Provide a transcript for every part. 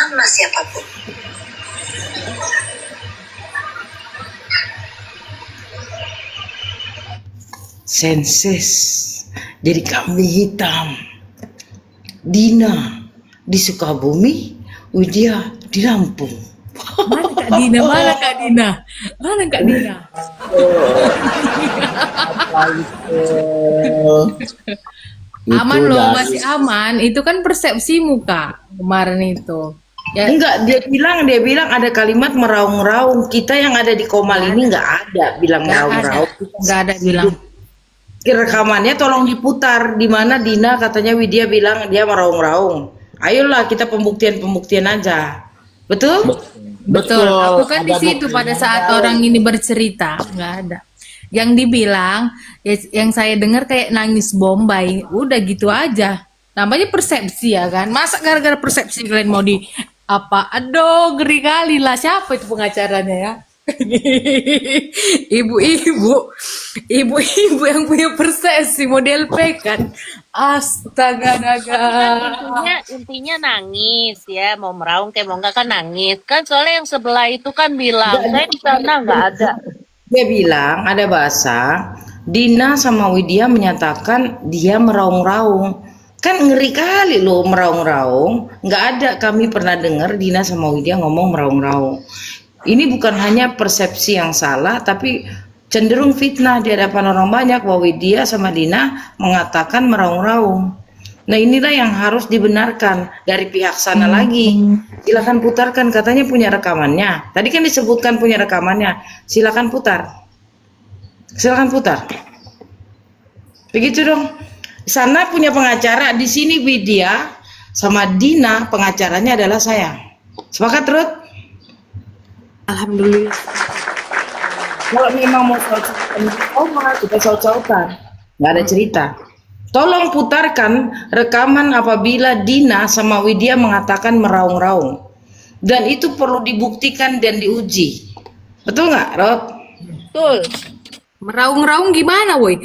sama siapapun. Senses jadi kambing hitam. Dina di Sukabumi, Widya di Lampung. Mana Kak Dina? Mana Kak Dina? Mana Kak Dina? Aman loh, masih aman. Itu kan persepsimu Kak kemarin itu. Ya, Enggak, dia bilang ada kalimat meraung-raung. Kita yang ada di Komal ini nggak ada bilang nggak ada, meraung-raung. nggak ada bilang. Rekamannya tolong diputar, di mana Dina katanya Widya bilang dia meraung-raung. Ayolah kita pembuktian aja. Betul? Betul. Aku kan di ada situ pada buktinya. saat orang ini bercerita, nggak ada. Yang dibilang, yang saya dengar kayak nangis Bombay, udah gitu aja. Namanya persepsi ya kan. Masa gara-gara persepsi kalian mau di apa? Aduh, ngeri kali lah. Siapa itu pengacaranya ya? Ibu-ibu yang punya persepsi model P kan. Astaga naga. Intinya nangis ya, mau meraung kayak mau enggak kan nangis kan, soalnya yang sebelah itu kan bilang saya di sana nggak ada. Dia bilang ada bahasa Dina sama Widya menyatakan dia meraung-raung. Kan ngeri kali loh meraung-raung. Nggak ada kami pernah dengar Dina sama Widya ngomong meraung-raung. Ini bukan hanya persepsi yang salah, tapi cenderung fitnah di hadapan orang banyak bahwa Widya sama Dina mengatakan meraung-raung. Nah inilah yang harus dibenarkan dari pihak sana lagi. Silakan putarkan, katanya punya rekamannya. Tadi kan disebutkan punya rekamannya. Silakan putar. Silakan putar. Begitu dong. Di sana punya pengacara, di sini Widya sama Dina pengacaranya adalah saya. Sepakat, Ruth? Alhamdulillah. Kalau memang mau saut-sautan, kita saut-sautan. Nggak ada cerita. Tolong putarkan rekaman apabila Dina sama Widya mengatakan meraung-raung. Dan itu perlu dibuktikan dan diuji. Betul nggak, Rod? Betul. Meraung-raung gimana, woi?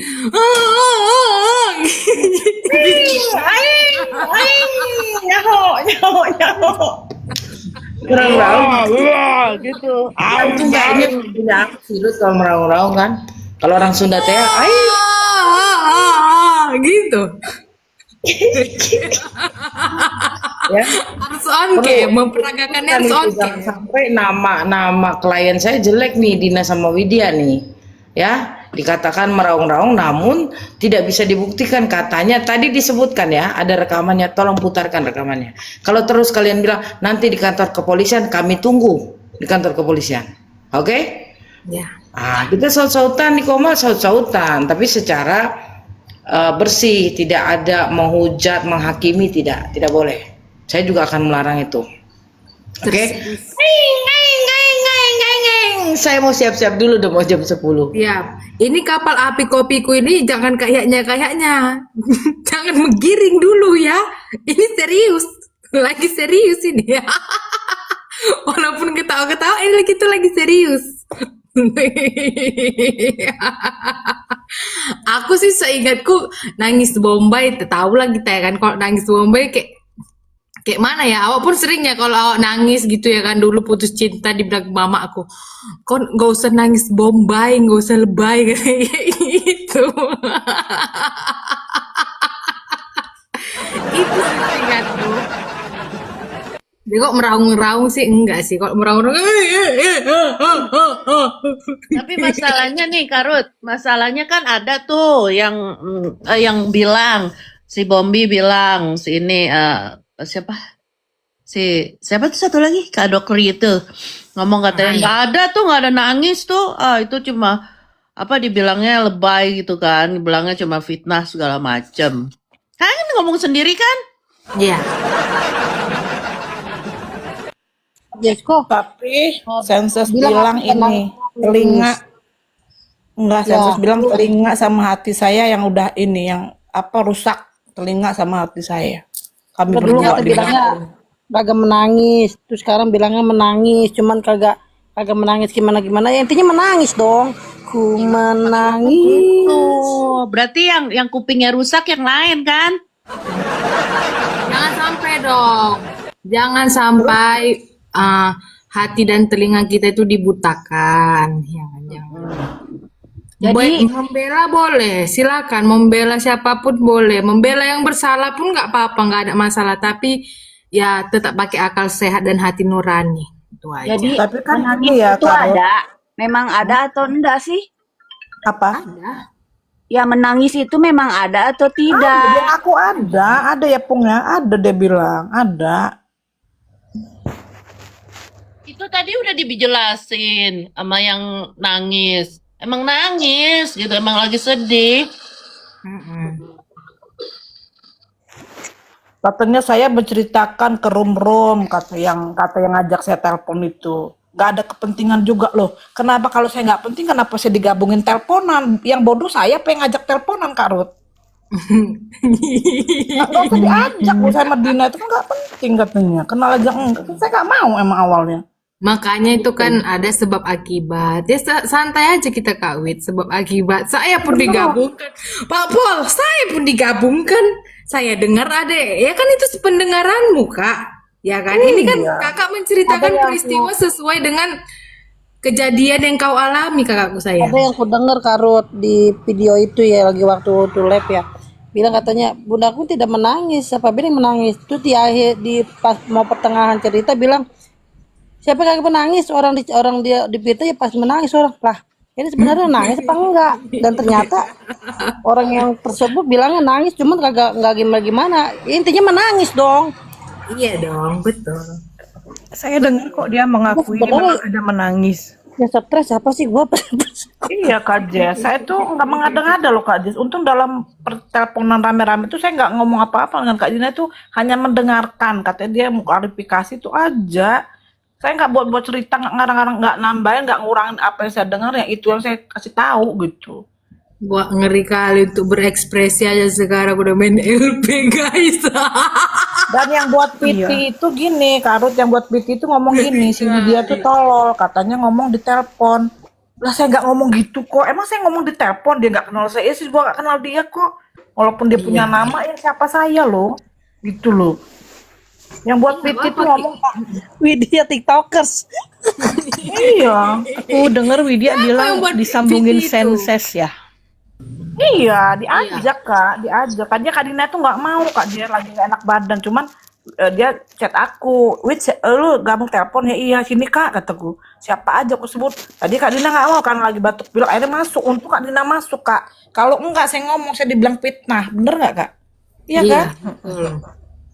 Meraung-raung. Gitu. Itu nggak ini punya aku virus kalau meraung-raung kan. Kalau orang Sunda teh, Gitu. ya. Harus on cam, memperagakannya harus on cam. Jangan sampai nama klien saya jelek nih, Dina sama Widya nih. Ya, dikatakan meraung-raung namun tidak bisa dibuktikan, katanya tadi disebutkan ya, ada rekamannya, tolong putarkan rekamannya. Kalau terus kalian bilang nanti di kantor kepolisian, kami tunggu di kantor kepolisian. Oke? Ya. Kita saut-sautan di Komal, saut-sautan, tapi secara bersih, tidak ada menghujat, menghakimi, tidak boleh. Saya juga akan melarang itu. Oke? Saya mau siap-siap dulu, udah mau jam 10. Ya, ini kapal api kopiku ini jangan kayaknya. Jangan menggiring dulu ya. Ini serius. Lagi serius ini ya. Walaupun ketawa-ketawa ini lagi serius. Aku sih seingatku nangis Bombay, tahu lah kita ya kan, kalau nangis Bombay kayak mana ya, awak pun sering ya kalau awak nangis gitu ya kan, dulu putus cinta dibilang mama aku, kon gak usah nangis Bombay, gak usah lebay kayak gitu. Itu sih ingatku. Dia kok meraung-raung sih enggak sih, kalau meraung-raung Tapi masalahnya nih Karut, masalahnya kan ada tuh yang bilang, si Bombi bilang, si ini siapa tuh satu lagi, Kak Dokri itu ngomong katanya nggak ada tuh, nggak ada nangis tuh, itu cuma apa dibilangnya lebay gitu kan, dibilangnya cuma fitnah segala macem. Kan ngomong sendiri kan? Iya. Jesko, tapi sensus bilang ini telinga enggak, sensus bilang telinga sama hati saya yang udah ini, yang apa rusak telinga sama hati saya. Kami Dulu berdua kata bilangnya kagak menangis, terus sekarang bilangnya menangis, cuman kagak menangis gimana, ya intinya menangis dong. Ku menangis. Tuh, berarti yang kupingnya rusak yang lain kan? Jangan sampai dong. Jangan sampai hati dan telinga kita itu dibutakan. Jangan. Jadi Membela boleh, silakan membela siapapun boleh, membela yang bersalah pun nggak apa-apa, nggak ada masalah. Tapi ya tetap pakai akal sehat dan hati nurani, itu aja. jadi Tapi kan menangis ini ya, itu Karo. ada. Memang ada atau enggak sih? Apa? Ya menangis itu memang ada atau Ada, tidak? dia aku ada ya Pung ya, ada dia bilang, ada. Itu tadi udah dijelasin sama yang nangis. Emang nangis gitu, emang lagi sedih. Katanya saya menceritakan ke room kata yang ngajak saya telepon itu. Gak ada kepentingan juga loh. Kenapa kalau saya nggak penting, kenapa saya digabungin teleponan? Yang bodoh saya pengen ngajak teleponan Kak Ruth. Nggak usah diajak Bu sama Dina itu kan nggak penting katanya. Kenal aja enggak. Saya nggak mau emang awalnya. Makanya itu kan ada sebab akibat. Ya santai aja kita kawit sebab akibat. Saya pun digabungkan. Pak Pol, saya pun digabungkan. Saya dengar ada, ya kan itu pendengaranmu Kak. Ya kan, ini kan kakak menceritakan peristiwa sesuai dengan kejadian yang kau alami kakakku sayang. Ada yang aku dengar Karut di video itu ya, lagi waktu tuh lab ya, bilang katanya bundaku tidak menangis, siapa bilang menangis. Itu di akhir, di pas mau pertengahan cerita bilang siapa kagak menangis, orang dia di berita ya pas menangis orang lah. Ini sebenarnya nangis apa enggak? Dan ternyata orang yang tersebut bilangnya nangis, cuman kagak nggak gimana. Intinya menangis dong. Iya dong, betul. Saya dengar kok dia mengakui Sebenarnya- memang ada menangis. Ya stres apa sih gua? Iya Kak Jess, saya tuh nggak mengada-ngada loh Kak Jess. Untung dalam perteleponan rame-rame itu saya nggak ngomong apa-apa dengan Kak Dina, itu hanya mendengarkan. Katanya dia mau klarifikasi itu aja. Saya nggak buat cerita, nggak ngarang-ngarang, nggak nambahin, nggak ngurangin apa yang saya dengar, ya itu yang saya kasih tahu gitu. Wah, ngeri kali untuk berekspresi aja sekarang udah main LP guys. Dan yang buat PT itu gini, Kak Ruth, yang buat PT itu ngomong gini, si dia tuh tolol, katanya ngomong di telepon. Lah saya nggak ngomong gitu kok, emang saya ngomong di telepon, dia nggak kenal saya, sih gua nggak kenal dia kok. Walaupun dia punya nama, ya siapa saya loh, gitu loh. Yang buat PT itu ngomong, Widya TikTokers. iya, Aku dengar Widya yang bilang buat disambungin video itu? senses ya. iya, diajak Kak, diajak. Kan dia Kak Dina tuh nggak mau Kak, dia lagi nggak enak badan, cuman dia chat aku, lu gabung telepon ya, iya sini Kak, kataku. Siapa aja aku sebut. Tadi Kak Dina nggak mau kan, lagi batuk bilang akhirnya masuk. Untuk Kak Dina masuk Kak. Kalau enggak saya ngomong, saya dibilang fitnah, bener nggak Kak? Iya kan? betul.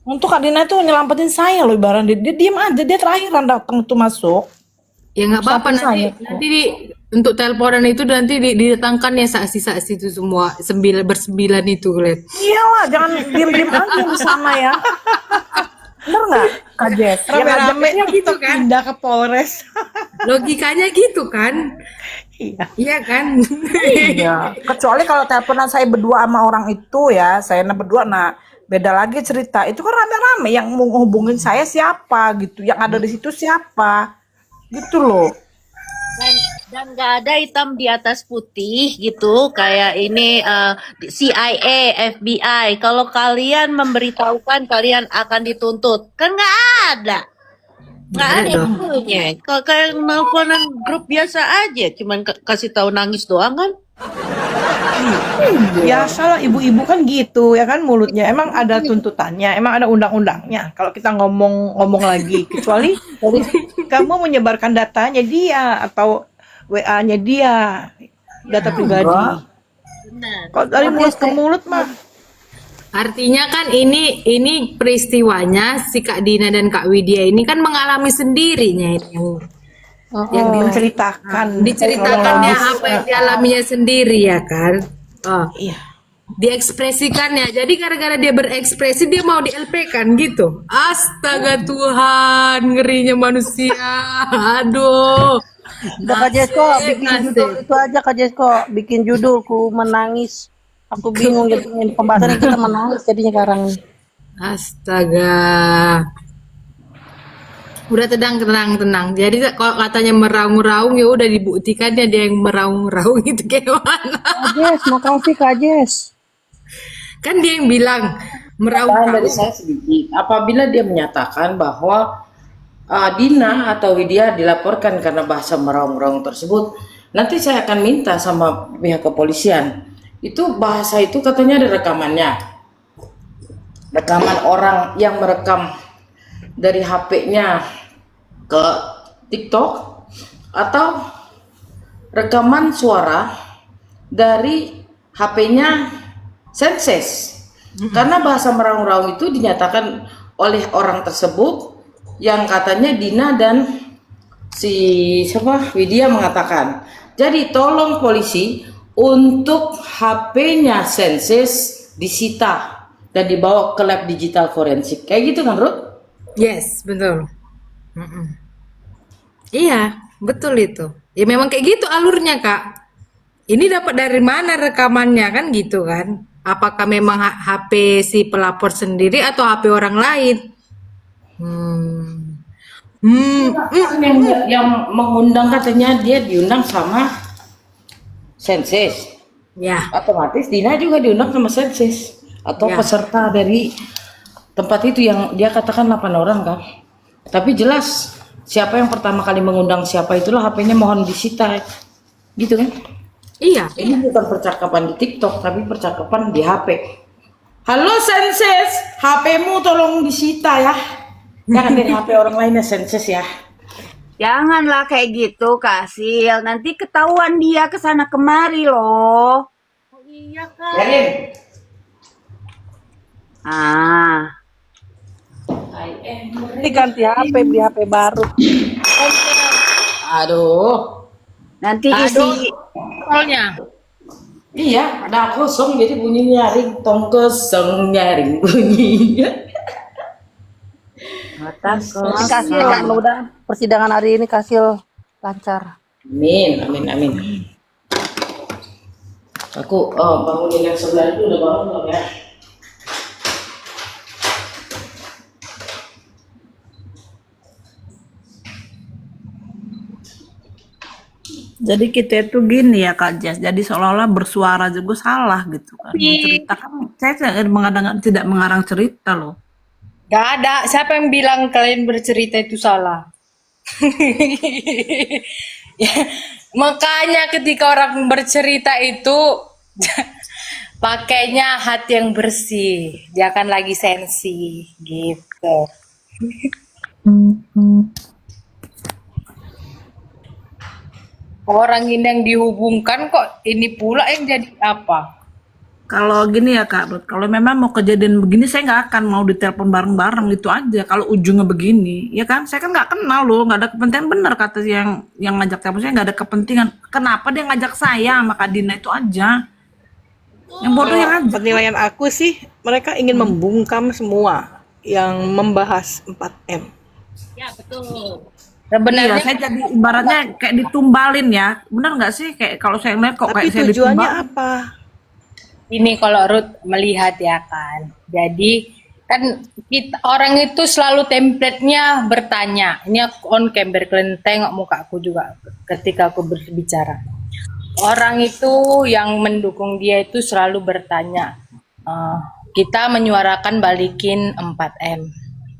Untuk Kak Dina tuh nyelamatin saya loh, ibaran dia diem aja, dia terakhiran datang tuh masuk. Ya nggak apa-apa, Siapa nanti, saya? nanti untuk teleponan itu nanti didatangkan ya saksi-saksi itu semua bersembilan itu kalian. Iyalah, jangan diem-diem aja di sana ya. Bener nggak Kak Jess? Yang Rame-rame ngajaknya gitu kan. pindah ke Polres. Logikanya gitu kan? Iya. Iya kan? Iya, kecuali kalau teleponan saya berdua sama orang itu ya, saya berdua, nah beda lagi cerita. Itu kan rame-rame, yang mau hubungin saya siapa gitu, yang ada di situ siapa, gitu loh. Dan nggak ada hitam di atas putih gitu kayak ini CIA, FBI. Kalau kalian memberitahukan kalian akan dituntut, kan nggak ada. Nggak ada itunya. Kalau kayak nelponan grup biasa aja, cuman kasih tahu nangis doang kan? Biasalah ibu-ibu kan gitu ya kan, mulutnya emang ada tuntutannya, emang ada undang-undangnya. Kalau kita ngomong lagi, kecuali kamu menyebarkan datanya dia atau WA-nya dia, data pribadi. Kalau dari mulut ke mulut mah Artinya kan ini peristiwanya si Kak Dina dan Kak Widya ini kan mengalami sendirinya ini yang menceritakan. diceritakannya apa yang dialaminya sendiri ya kan. Oh, Iya. diekspresikannya. Jadi gara-gara dia berekspresi dia mau di-LP kan gitu. Astaga Tuhan, ngerinya manusia. Aduh. Udah Kak Jesko, bikin Nasib. judul itu aja Kak Jesko, bikin judul ku menangis. Aku bingung jadinya pembahasan kita menangis jadinya sekarang. Astaga. Udah tenang. Jadi kalau katanya meraung-raung ya udah dibuktikannya dia yang meraung-raung itu kayak mana. Kak Jes, makasih Kak Jes. Kan dia yang bilang Tambahan dari Meraung-raung. saya sedikit. Apabila dia menyatakan bahwa Dina atau Widya dilaporkan karena bahasa meraung-raung tersebut, nanti saya akan minta sama pihak kepolisian. Itu bahasa itu katanya ada rekamannya. Rekaman orang yang merekam dari HP-nya ke TikTok atau rekaman suara dari HP-nya Senses. Karena bahasa meraung-raung itu dinyatakan oleh orang tersebut yang katanya Dina dan si siapa Widya mengatakan. Jadi tolong polisi untuk HP-nya Senses disita dan dibawa ke lab digital forensik. Kayak gitu kan, Ruth? Yes, betul. Mm-mm. Iya, betul itu. Ya memang kayak gitu alurnya, Kak. Ini dapat dari mana rekamannya kan gitu kan? Apakah memang HP si pelapor sendiri atau HP orang lain? Hmm. Hmm. Yang mengundang katanya dia diundang sama Senses. Ya, Otomatis Dina juga diundang sama Senses atau Ya. peserta dari tempat itu yang dia katakan 8 orang kan. Tapi jelas siapa yang pertama kali mengundang siapa itulah HP-nya mohon disita. Gitu kan? iya. Ini bukan percakapan di TikTok tapi percakapan di HP. Halo Senses, HP-mu tolong disita ya. Jangan dari HP orang lain ya Senses ya. Janganlah kayak gitu, Kak Sil. Nanti ketahuan dia kesana kemari loh. Yakin? Ah, Ini ganti HP, beli HP baru. Aduh. nanti Aduh. isi Soalnya. Iya, ada kosong jadi bunyi nyaring, tong kosong nyaring bunyinya. otak Kasih lah, mudah-mudahan persidangan hari ini kasih lancar. Amin, amin, amin. Aku bangunin yang sebelah itu udah bangun belum ya? Jadi kita itu gini ya Kak Jess, jadi seolah-olah bersuara juga salah gitu kan. Cerita kan saya tidak mengarang cerita loh. Gak ada. Siapa yang bilang kalian bercerita itu salah? Ya, makanya ketika orang bercerita itu pakainya hati yang bersih, jangan lagi sensi gitu. Orang ini yang dihubungkan kok ini pula yang jadi apa? Kalau gini ya Kak Ruth, kalau memang mau kejadian begini saya nggak akan mau ditelepon bareng-bareng gitu aja. Kalau ujungnya begini, ya kan saya kan nggak kenal loh, nggak ada kepentingan bener kata yang ngajak telepon saya nggak ada kepentingan. Kenapa dia ngajak saya sama Kak Dina itu aja? Yang bodoh yang ngajak. Penilaian aku sih mereka ingin membungkam semua yang membahas 4M. Iya, Sebenarnya saya jadi ibaratnya kayak ditumbalin ya. Bener nggak sih? Kayak kalau saya ngeliat kok Tapi kayak saya tujuannya ditumbal. apa? ini kalau Ruth melihat ya kan. Jadi kan kita, orang itu selalu template-nya bertanya. Ini aku on camera, kalian tengok muka aku juga ketika aku berbicara. Orang itu yang mendukung dia itu selalu bertanya. Kita menyuarakan balikin 4M.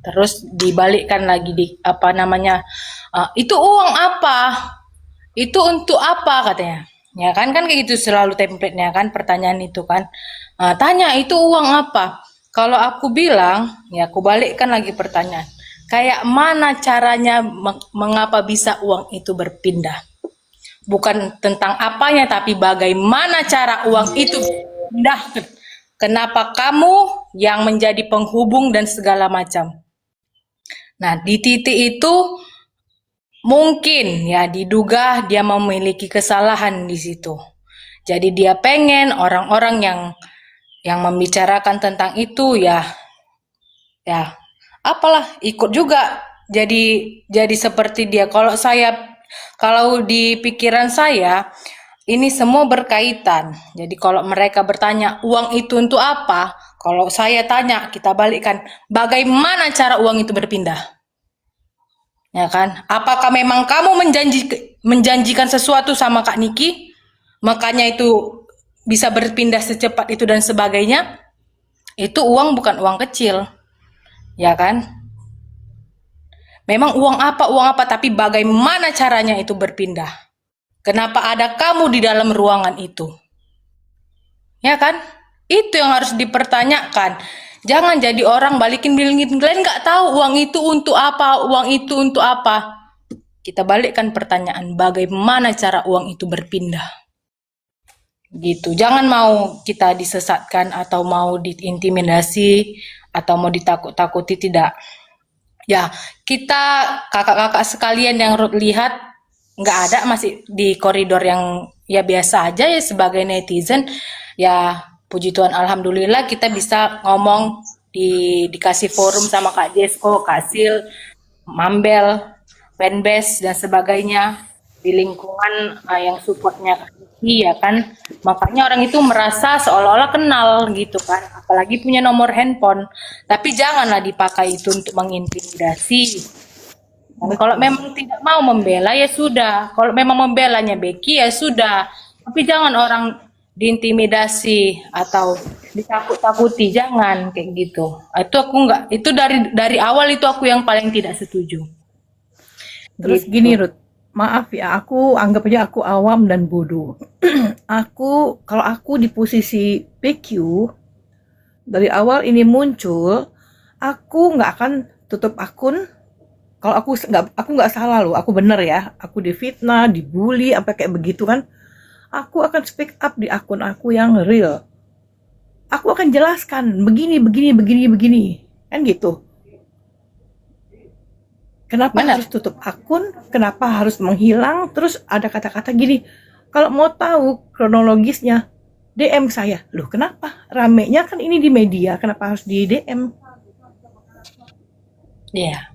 Terus dibalikkan lagi di apa namanya? Itu uang apa? Itu untuk apa katanya? Ya kan kayak gitu selalu template-nya kan pertanyaan itu kan. Tanya itu uang apa? Kalau aku bilang, ya aku balikkan lagi pertanyaan. Kayak mana caranya mengapa bisa uang itu berpindah? Bukan tentang apanya tapi bagaimana cara uang itu berpindah. Kenapa kamu yang menjadi penghubung dan segala macam? Nah, di titik itu mungkin ya diduga dia memiliki kesalahan di situ. Jadi dia pengen orang-orang yang membicarakan tentang itu ya apalah ikut juga jadi seperti dia. Kalau di pikiran saya ini semua berkaitan. Jadi kalau mereka bertanya uang itu untuk apa? Kalau saya tanya kita balikkan bagaimana cara uang itu berpindah? Ya kan? Apakah memang kamu menjanjikan sesuatu sama Kak Niki? Makanya itu bisa berpindah secepat itu dan sebagainya? Itu uang bukan uang kecil, ya kan? Memang uang apa, tapi bagaimana caranya itu berpindah? Kenapa ada kamu di dalam ruangan itu? Ya kan? Itu yang harus dipertanyakan. Jangan jadi orang balikin-balikin. Kalian nggak tahu uang itu untuk apa, uang itu untuk apa. Kita balikkan pertanyaan, bagaimana cara uang itu berpindah? Gitu. Jangan mau kita disesatkan atau mau diintimidasi atau mau ditakut-takuti, tidak. Ya, kita kakak-kakak sekalian yang Ruth lihat nggak ada, masih di koridor yang ya biasa aja ya sebagai netizen. Ya, puji Tuhan, alhamdulillah kita bisa ngomong dikasih forum sama Kak Jesko, Kak Sil, Mambel, Fanbase dan sebagainya di lingkungan yang supportnya iya kan. Makanya orang itu merasa seolah-olah kenal gitu kan, apalagi punya nomor handphone. Tapi janganlah dipakai itu untuk mengintimidasi. Dan kalau memang tidak mau membela ya sudah, kalau memang membelanya Becky ya sudah, tapi jangan orang diintimidasi atau ditakut-takuti, jangan kayak gitu. Itu aku enggak, itu dari awal itu aku yang paling tidak setuju. Terus Gitu. gini Ruth, maaf ya, aku anggap aja aku awam dan bodoh. Kalau aku di posisi PQ, dari awal ini muncul, aku nggak akan tutup akun. Kalau aku nggak salah loh, aku bener ya, aku difitnah, dibully, sampai kayak begitu kan, aku akan speak up di akun aku yang real. Aku akan jelaskan begini, kan gitu. Kenapa Benar. harus tutup akun? Kenapa harus menghilang? Terus ada kata-kata gini, kalau mau tahu kronologisnya, DM saya. Loh kenapa? Ramenya kan ini di media, kenapa harus di DM? Iya.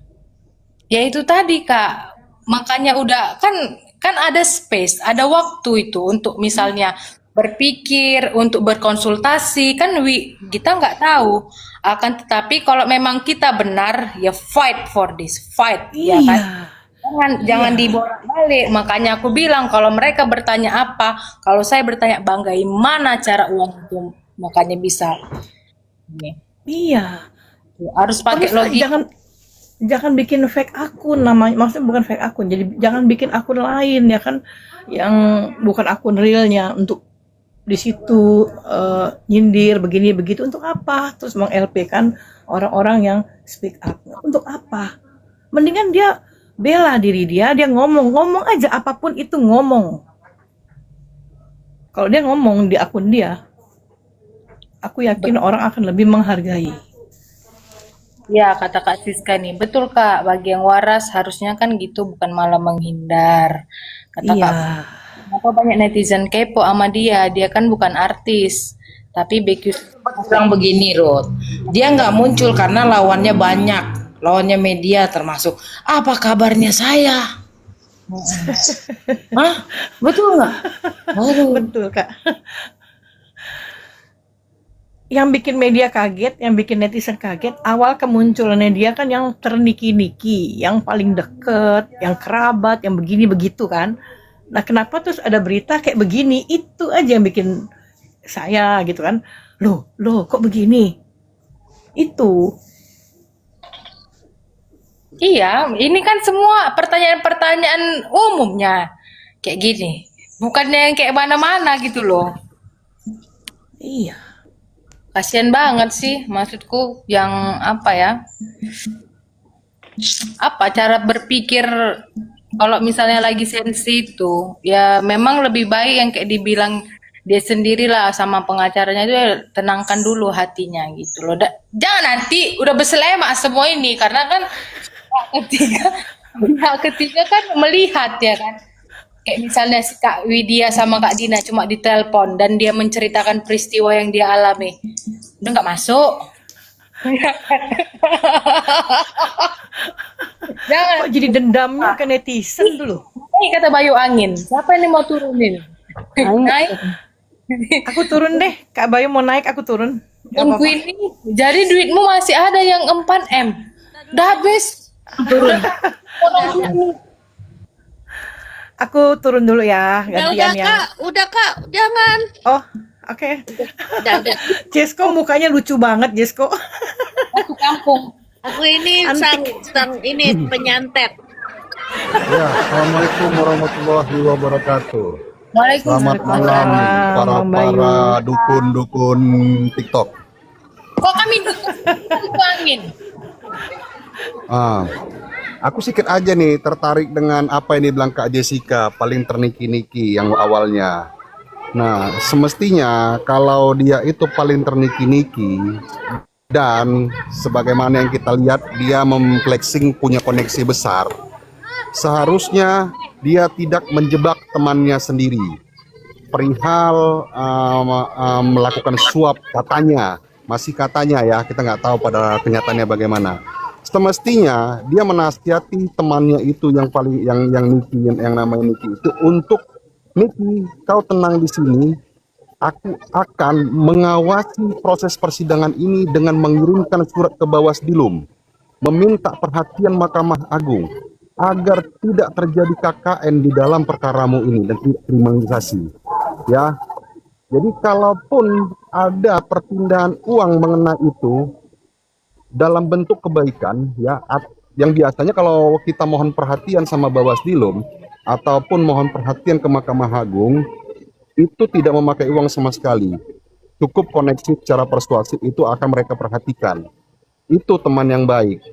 Ya itu tadi Kak. Makanya udah kan ada space, ada waktu itu untuk misalnya berpikir, untuk berkonsultasi, kan kita nggak tahu. Akan tetapi kalau memang kita benar, ya fight for this, fight, ya kan? Jangan dibolak-balik. Makanya aku bilang kalau mereka bertanya apa, kalau saya bertanya bagaimana cara uang itu, makanya bisa. Ini. Iya. Harus pakai Terus logika. jangan bikin fake akun, namanya maksudnya bukan fake akun. Jadi jangan bikin akun lain ya kan, yang bukan akun realnya untuk di situ nyindir begini begitu, untuk apa? Terus meng-LP kan orang-orang yang speak up, untuk apa? Mendingan dia bela diri dia ngomong aja, apapun itu ngomong. Kalau dia ngomong di akun dia, aku yakin orang akan lebih menghargai. Ya, kata Kak Siska nih, betul Kak, bagi yang waras harusnya kan gitu, bukan malah menghindar. Kata Kak, Iya. kenapa banyak netizen kepo sama dia kan bukan artis, tapi BQ Bilang begini Ruth, dia nggak muncul karena lawannya banyak, lawannya media termasuk. Apa kabarnya saya? Hah? Betul nggak? Waduh. Betul Kak. Yang bikin media kaget, yang bikin netizen kaget, awal kemunculannya dia kan yang terniki-niki, yang paling deket, yang kerabat, yang begini begitu kan. Nah kenapa terus ada berita kayak begini? Itu aja yang bikin saya gitu kan. Loh kok begini? Itu. Iya, ini kan semua pertanyaan-pertanyaan umumnya kayak gini, bukannya yang kayak mana-mana gitu loh. Iya. Kasian banget sih, maksudku yang apa ya? Apa cara berpikir kalau misalnya lagi sensi itu, ya memang lebih baik yang kayak dibilang dia sendirilah sama pengacaranya itu, ya tenangkan dulu hatinya gitu loh. Jangan nanti udah berselemak semua ini, karena kan pihak ketiga kan melihat ya kan. Kayak misalnya si Kak Widya sama Kak Dina cuma ditelepon dan dia menceritakan peristiwa yang dia alami. Udah nggak masuk. Jangan. Kok jadi dendamnya ke netizen dulu? Ini kata Bayu Angin. Siapa ini mau turunin? Naik. Aku turun deh. Kak Bayu mau naik, aku turun. Gak Tunggu apa-apa. ini. Jadi duitmu masih ada yang 4M. Udah habis. Turun. Aku turun dulu ya, Ya gantian ya. udah kak, jangan. Oh, Oke. Udah. Jesko mukanya lucu banget, Jesko. Aku kampung. Aku ini sang ini penyantet. Ya, Assalamualaikum warahmatullahi wabarakatuh. Selamat Waalaikumsalam. malam Bang Bayu. para dukun-dukun TikTok. Kok kami itu angin? Ah, aku sedikit aja nih tertarik dengan apa yang dibilang Kak Jessica, paling terniki-niki yang awalnya. Nah, semestinya kalau dia itu paling terniki-niki dan sebagaimana yang kita lihat dia memflexing punya koneksi besar, seharusnya dia tidak menjebak temannya sendiri. Perihal melakukan suap katanya, masih katanya ya, kita nggak tahu pada kenyataannya bagaimana. Semestinya dia menasihati temannya itu yang paling yang Niki yang namanya Niki itu untuk Niki, kau tenang di sini. Aku akan mengawasi proses persidangan ini dengan mengirimkan surat ke Bawasdilum, meminta perhatian Mahkamah Agung agar tidak terjadi KKN di dalam perkaramu ini dan tidak kriminalisasi. Ya, jadi kalaupun ada perpindahan uang mengenai itu dalam bentuk kebaikan, ya, yang biasanya kalau kita mohon perhatian sama Bawasdilum ataupun mohon perhatian ke Mahkamah Agung, itu tidak memakai uang sama sekali. Cukup koneksi secara persuasif itu akan mereka perhatikan. Itu teman yang baik.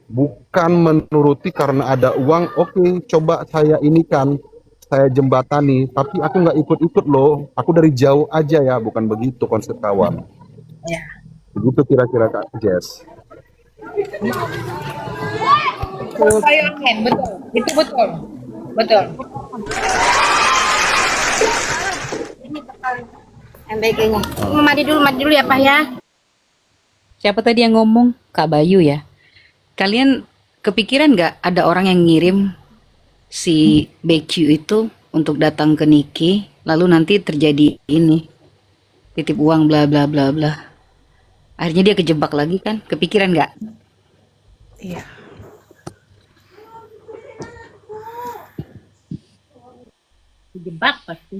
Bukan menuruti karena ada uang, oke, coba saya ini kan, saya jembatani, tapi aku nggak ikut-ikut loh, aku dari jauh aja ya, bukan begitu konsep kawan. Ya. Begitu kira-kira Kak Jess. Saya angin, betul. Itu betul. Betul. MBG-nya. Mandi dulu ya Pak ya. Siapa tadi yang ngomong? Kak Bayu ya. Kalian kepikiran nggak ada orang yang ngirim si BQ itu untuk datang ke Niki, lalu nanti terjadi ini, titip uang bla bla bla bla. Akhirnya dia kejebak lagi kan? Kepikiran nggak? Iya. Dijebak pasti.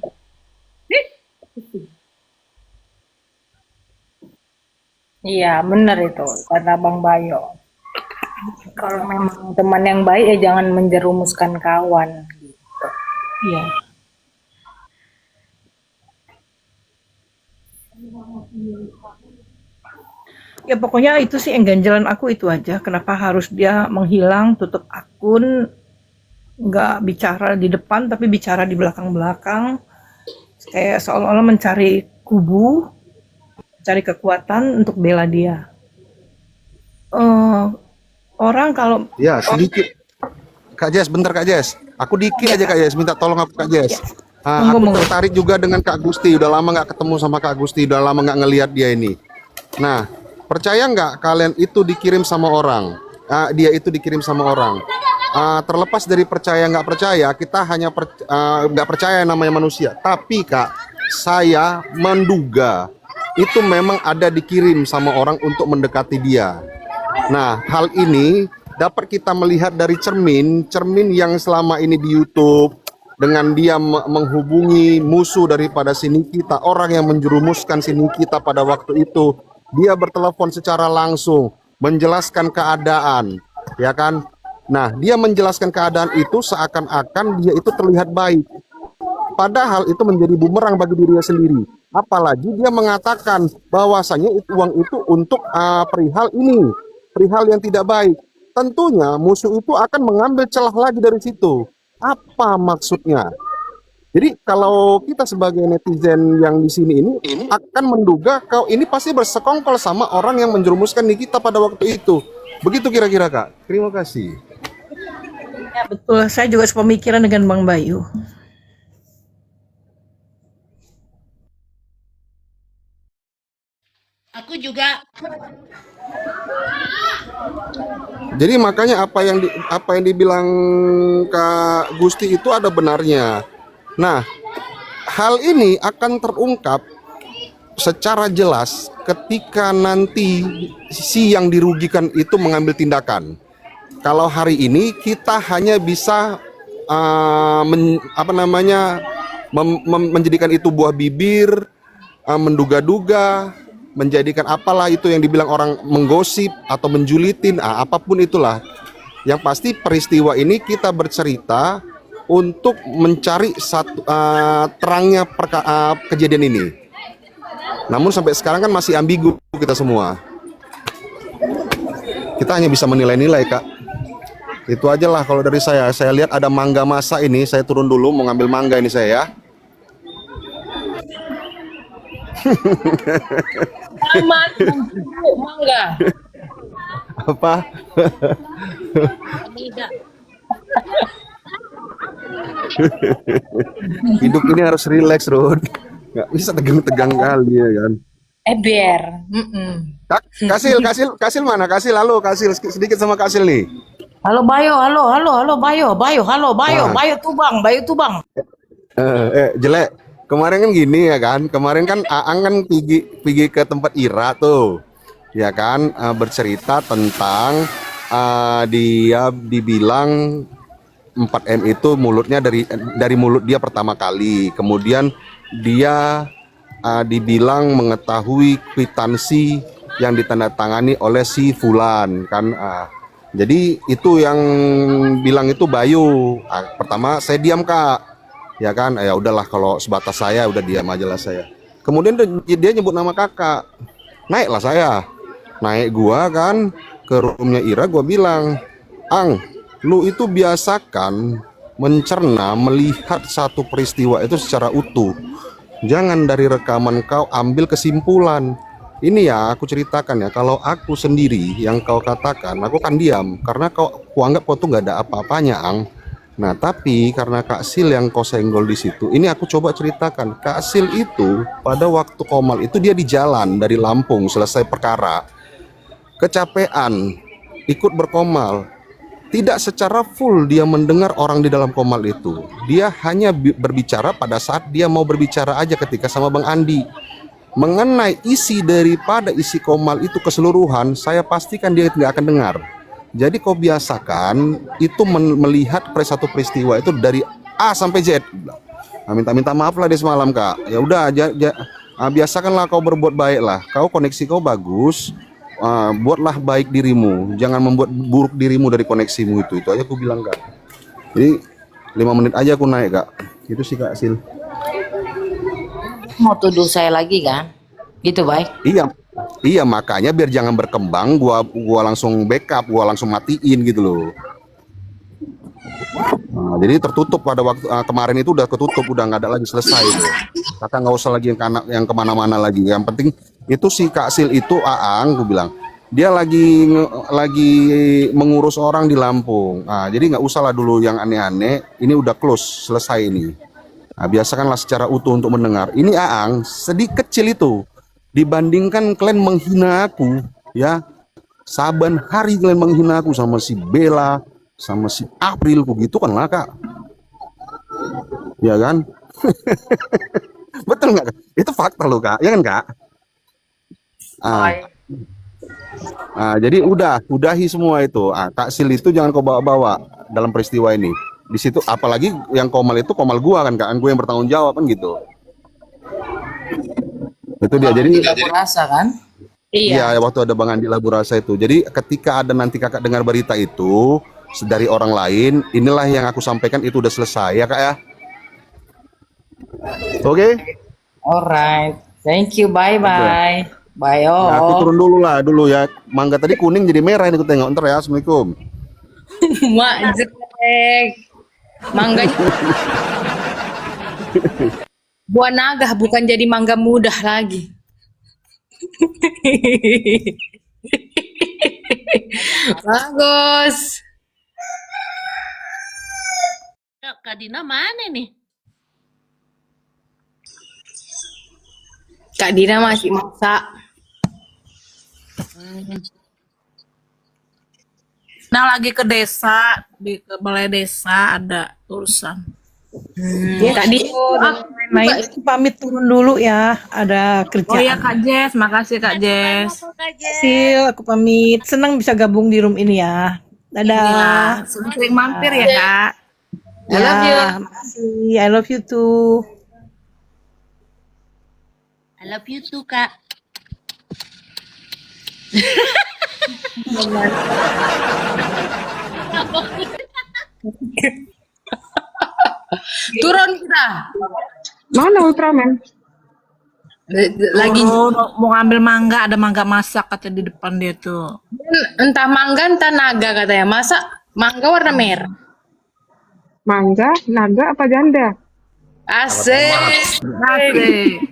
Iya, benar itu kata Bang Bayo. Kalau memang teman yang baik ya jangan menjerumuskan kawan gitu. Iya. Ya pokoknya itu sih yang ganjalan aku itu aja. Kenapa harus dia menghilang, tutup akun, nggak bicara di depan tapi bicara di belakang-belakang, kayak seolah-olah mencari kubu, cari kekuatan untuk bela dia. Orang kalau Ya, sedikit. Kak Jess, bentar Kak Jess. Aku dikit aja Kak Jess, minta tolong aku Kak Jess. Aku tertarik juga dengan Kak Gusti. Udah lama nggak ketemu sama Kak Gusti, udah lama nggak ngelihat dia ini. Nah, percaya nggak kalian itu dikirim sama orang? Dia itu dikirim sama orang. Terlepas dari percaya nggak percaya, kita hanya nggak percaya namanya manusia. Tapi Kak, saya menduga itu memang ada dikirim sama orang untuk mendekati dia. Nah, hal ini dapat kita melihat dari cermin yang selama ini di YouTube dengan dia menghubungi musuh daripada si Nikita, orang yang menjerumuskan si Nikita pada waktu itu. Dia bertelepon secara langsung, menjelaskan keadaan, ya kan? Nah, dia menjelaskan keadaan itu seakan-akan dia itu terlihat baik. Padahal itu menjadi bumerang bagi dirinya sendiri. Apalagi dia mengatakan bahwasanya uang itu untuk perihal ini, perihal yang tidak baik. Tentunya musuh itu akan mengambil celah lagi dari situ. Apa maksudnya? Jadi kalau kita sebagai netizen yang di sini ini akan menduga kau ini pasti bersekongkol sama orang yang menjerumuskan Nikita pada waktu itu. Begitu kira-kira Kak. Terima kasih. ya betul, saya juga sepemikiran dengan Bang Bayu. Aku juga. Jadi makanya apa yang dibilang Kak Gusti itu ada benarnya. Nah, hal ini akan terungkap secara jelas ketika nanti si yang dirugikan itu mengambil tindakan. Kalau hari ini kita hanya bisa menjadikan itu buah bibir, menduga-duga, menjadikan apalah itu yang dibilang orang menggosip atau menjulitin, apapun itulah. Yang pasti peristiwa ini kita bercerita untuk mencari terangnya kejadian ini. Namun sampai sekarang kan masih ambigu kita semua. Kita hanya bisa menilai-nilai, Kak. Itu aja lah kalau dari saya. Saya lihat ada mangga masa ini, saya turun dulu mau ngambil mangga ini saya ya. Selamat menjemput mangga. Apa? Hidup ini harus rileks, Rod. Nggak bisa tegang-tegang kali ya kan. Biar. Kasil mana? Kasil, halo, Kasil sedikit sama Kasil nih. Halo Bayo, halo Bayo, halo Bayo, Ah. Bayo Tubang. Jelek. Kemarin kan gini ya kan. Kemarin kan Aang kan pergi ke tempat Ira tuh. Ya kan, bercerita tentang dia dibilang 4M itu mulutnya dari mulut dia pertama kali. Kemudian dia dibilang mengetahui kwitansi yang ditandatangani oleh si Fulan kan. Jadi itu yang bilang itu Bayu. Pertama saya diam, Kak. Ya kan, ya udahlah kalau sebatas saya udah diam aja lah saya. Kemudian dia nyebut nama Kakak. Naiklah saya. Naik gua kan ke roomnya Ira, gua bilang, "Ang, lu itu biasakan mencerna melihat satu peristiwa itu secara utuh. Jangan dari rekaman kau ambil kesimpulan. Ini ya aku ceritakan ya, kalau aku sendiri yang kau katakan, aku kan diam karena kau anggap kau tuh nggak ada apa-apanya, Ang. Nah, tapi karena Kak Sil yang kau senggol di situ, ini aku coba ceritakan. Kak Sil itu pada waktu komal itu dia di jalan dari Lampung selesai perkara, kecapean, ikut berkomal. Tidak secara full dia mendengar orang di dalam komal itu. Dia hanya berbicara pada saat dia mau berbicara aja ketika sama Bang Andi. Mengenai isi daripada isi komal itu keseluruhan, saya pastikan dia nggak akan dengar. Jadi kau biasakan itu melihat satu peristiwa itu dari A sampai Z. Minta maaf lah dia semalam, Kak. Ya udah aja, biasakanlah kau berbuat baik lah. Kau koneksi kau bagus, buatlah baik dirimu. Jangan membuat buruk dirimu dari koneksimu itu. Itu aja aku bilang, Kak. Jadi 5 menit aja aku naik, Kak. Itu sih, Kak Sil. Mau tuduh saya lagi kan? Gitu, Bay. Iya, makanya biar jangan berkembang, gua langsung backup, gua langsung matiin gitu loh. Nah, jadi tertutup pada waktu kemarin itu udah ketutup, udah nggak ada lagi, selesai itu. Kakak nggak usah lagi yang kemana-mana lagi. Yang penting itu si Kak Sil itu Aang, gue bilang dia lagi mengurus orang di Lampung. Nah, jadi nggak usah lah dulu yang aneh-aneh. Ini udah close, selesai ini. Nah, biasakanlah secara utuh untuk mendengar. Ini Aang sedikit kecil itu. Dibandingkan kalian menghina aku, ya, saban hari kalian menghina aku sama si Bella, sama si April, gitu kan lah, Kak. Ya kan? Betul nggak, Kak? Itu fakta loh, Kak. Ya kan, Kak? Jadi udahi semua itu. Kak Sil itu jangan kau bawa-bawa dalam peristiwa ini. Di situ apalagi yang komal itu komal gua kan, Kak. Gue yang bertanggung jawab kan gitu. Itu dia. Jadi Rasa kan? iya, waktu ada Bang Andi Labu Rasa itu. Jadi ketika ada nanti Kakak dengar berita itu dari orang lain, inilah yang aku sampaikan, itu udah selesai ya, Kak ya. Oke? Alright. Thank you. Bye. Bayo. Nah, aku turun dulu ya. Mangga tadi kuning jadi merah ini, aku tengok. Ntar ya. Assalamualaikum. Mak jelek. Mangganya buah naga, bukan jadi mangga mudah lagi. Bagus. Kak Dina mana nih? Kak Dina masih masak. Nah, lagi ke desa, ke balai desa ada urusan. Kak Dina. Naik pamit turun dulu ya, ada kerjaan. Oh ya Kak Jess, makasih Kak Jess. Sil, aku pamit. Senang bisa gabung di room ini ya. Dadah. Sering mampir ya Kak. I love you. Makasih. I love you too. I love you too, Kak. Turun kita. Mana Ultraman? Lagi mau ngambil mangga, ada mangga masak kata di depan dia tuh. entah mangga entah naga katanya. Masa mangga warna merah? Mangga, naga apa janda? Asik. Asik.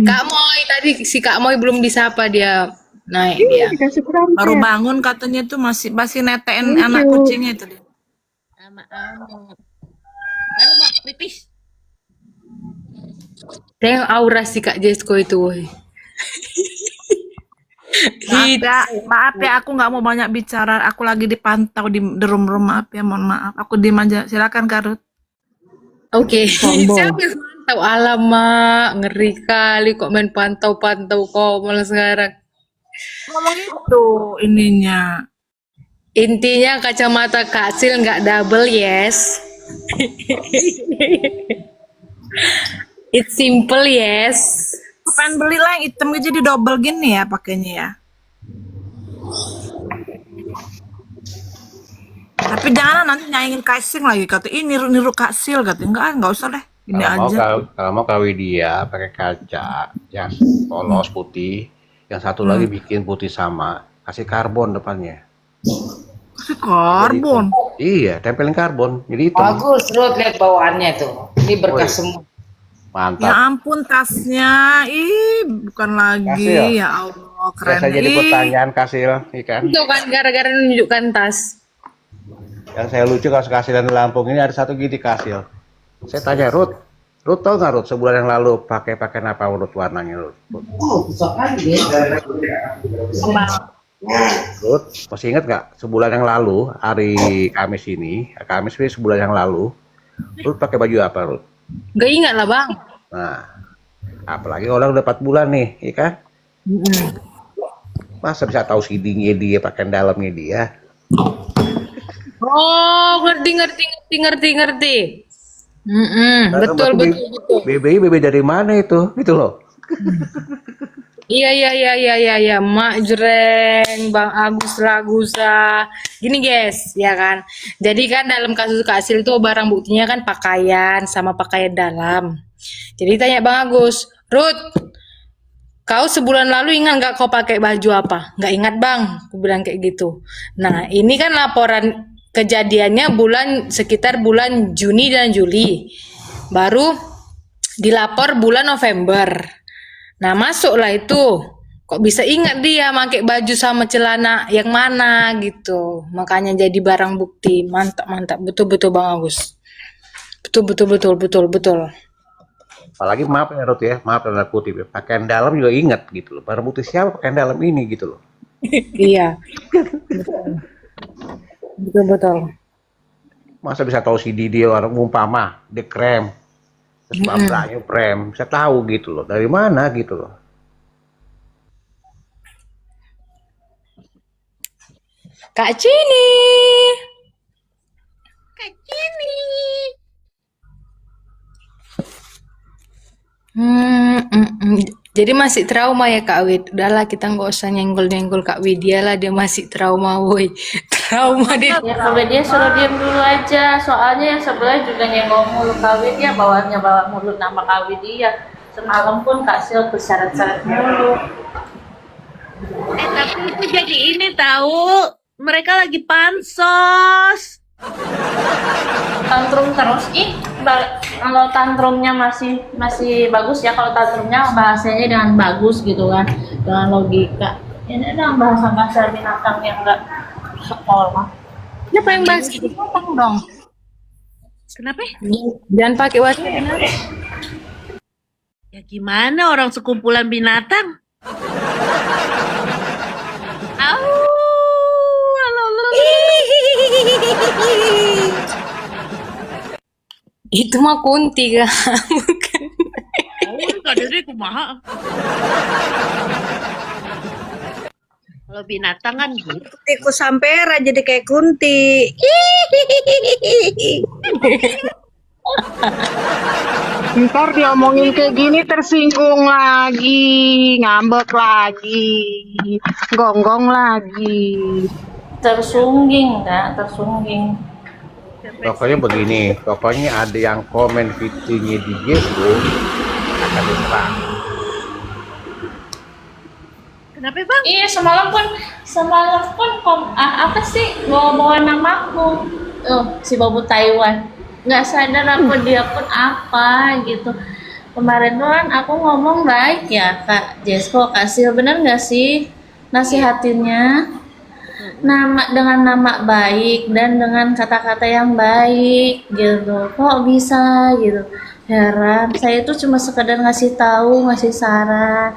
Kak Moy tadi si Kak Moy belum disapa dia naik dia. Dikasih perampok. Baru bangun katanya tuh masih netein anak kucingnya itu dia. Sama Amo. Lalu mau pipis. Tengok aura si Kak Jesko itu, woy. Maaf ya, aku nggak mau banyak bicara. Aku lagi dipantau di room, maaf ya, mohon maaf. Aku diem aja. Silakan Karut. Oke, siapa yang mantau? Alamak, ngeri kali kok main pantau-pantau kok malah sekarang. Ngomong itu ininya. Intinya kacamata Kak Sil nggak double, yes. It's simple, yes. Aku pengen beli lah yang hitam jadi double gini ya pakainya ya. Tapi jangan nanti nyaingin casing lagi kata ini niru Kak Sil kata nggak usah deh ini aja. Kalau mau kawin dia pakai kaca yang polos putih, yang satu lagi bikin putih sama, kasih karbon depannya. Kasih karbon. Iya, tempelin karbon. Jadi hitam. Bagus, Ruth, lihat bawaannya tuh. Ini berkas semua. Mantap. Ya ampun tasnya, bukan lagi Kasil. ya Allah keren. Saya jadi pertanyaan Kasil, ikan. Itu kan gara-gara nunjukkan tas. Yang saya lucu kalau Kasil di Lampung ini ada satu gini Kasil. Saya tanya Ruth tau nggak Ruth sebulan yang lalu pakai apa Ruth warnanya Ruth? Oh, bisa aja. Ruth, masih ingat nggak sebulan yang lalu hari Kamis ini sebulan yang lalu Ruth pakai baju apa Ruth? Gak ingat lah bang. Nah, apalagi orang udah 4 bulan nih, iya kan? Masa bisa tahu CD-nya dia, pakaian dalamnya dia? Oh, ngerti. Betul. BBI dari mana itu? Gitu loh. Iya, Mak Jreng, Bang Agus Ragusa. Gini guys, ya kan. Jadi kan dalam kasus Kak Sil itu barang buktinya kan pakaian sama pakaian dalam. Jadi tanya Bang Agus, Ruth, kau sebulan lalu ingat nggak kau pakai baju apa? Nggak ingat Bang, aku bilang kayak gitu. Nah ini kan laporan kejadiannya sekitar bulan Juni dan Juli. Baru dilapor bulan November. Nah masuklah itu, kok bisa ingat dia pakai baju sama celana yang mana gitu, makanya jadi barang bukti. Mantap, betul Bang Agus, betul. Apalagi maaf ya Ruth ya, maaf tanda kutip ya, pakaian dalam juga ingat gitu loh, barang bukti siapa pakaian dalam ini gitu loh. Iya, betul. Masa bisa tahu CD dia orang umpama, dia krem, terus bambranya krem, bisa tahu gitu loh, dari mana gitu loh. Kak Cini. Jadi masih trauma ya Kak Wid. Udahlah kita nggak usah nyenggol-nyenggol Kak Widya lah, dia masih trauma woi. Trauma dia. Ya kalau dia suruh diam dulu aja. Soalnya yang sebelah juga nyenggol mulut Kak Widya, bawa mulut nama Kak Widya. Semalam pun Kak Sil bersyarat-syarat mulu. Tapi itu jadi ini tahu. Mereka lagi pansos. Tantrum terus. Kalau tantrumnya masih bagus ya, kalau tantrumnya bahasanya dengan bagus gitu kan, dengan logika. Ini dengan bahasa binatang yang enggak sekolah. Siapa yang bahas binatang dong? Kenapa? Jangan pakai bahasa. Ya gimana orang sekumpulan binatang? Itu mah kunti kan, bukan. Kadang kumaha. Kalau binatang kan gitu. Tikus sampera jadi kayak kunti. Ntar diomongin kayak gini tersinggung lagi, ngambek lagi, gonggong lagi. Tersungging, Kak, tersungging. Pokoknya begini, pokoknya ada yang komen videonya di Facebook akan diserang. Kenapa bang? Iya, semalam pun apa sih bawa namaku, si babu Taiwan. Nggak sadar aku dia pun apa gitu. Kemarin tuh kan aku ngomong baik ya Kak Jesko, Kasil, bener nggak sih nasihatinnya? Dengan nama baik dan dengan kata-kata yang baik gitu. Kok bisa gitu? Heran. Saya itu cuma sekedar ngasih tahu, ngasih saran,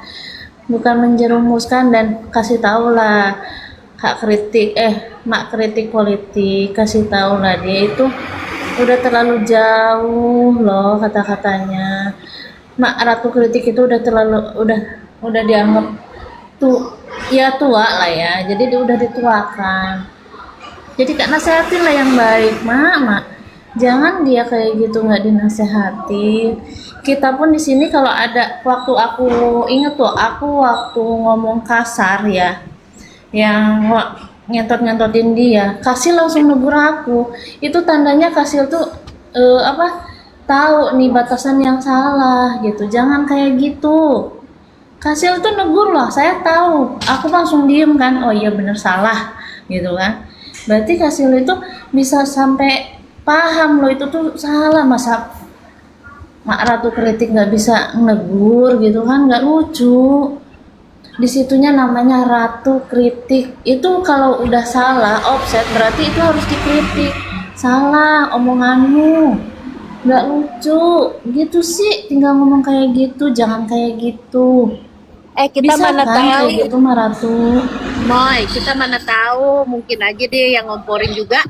bukan menjerumuskan, dan kasih tahu lah mak kritik politik, kasih tahu lah dia itu udah terlalu jauh loh kata-katanya. Mak Ratu Kritik itu udah dianggap ya tua lah ya, jadi dia udah dituakan. Jadi Kak nasehatin lah yang baik, mak jangan dia kayak gitu nggak dinasehatin. Kita pun di sini kalau ada waktu aku inget tuh, aku waktu ngomong kasar ya, yang nyentot-nyentotin dia, Kasil langsung negur aku. Itu tandanya Kasil tuh tahu nih batasan yang salah gitu. Jangan kayak gitu. Kasil tuh negur loh, saya tahu. Aku langsung diem kan, oh iya bener salah gitu kan. Berarti Kasil itu bisa sampai paham loh itu tuh salah. Masa Mak Ratu Kritik nggak bisa negur gitu kan, nggak lucu. Disitunya namanya Ratu Kritik. Itu kalau udah salah offset berarti itu harus dikritik. Salah omonganmu, nggak lucu gitu sih. Tinggal ngomong kayak gitu, jangan kayak gitu. Kita Bisa mana kan tahu, kayak gitu Mak Ratu? Moy, kita mana tahu, mungkin aja dia yang ngomporin juga.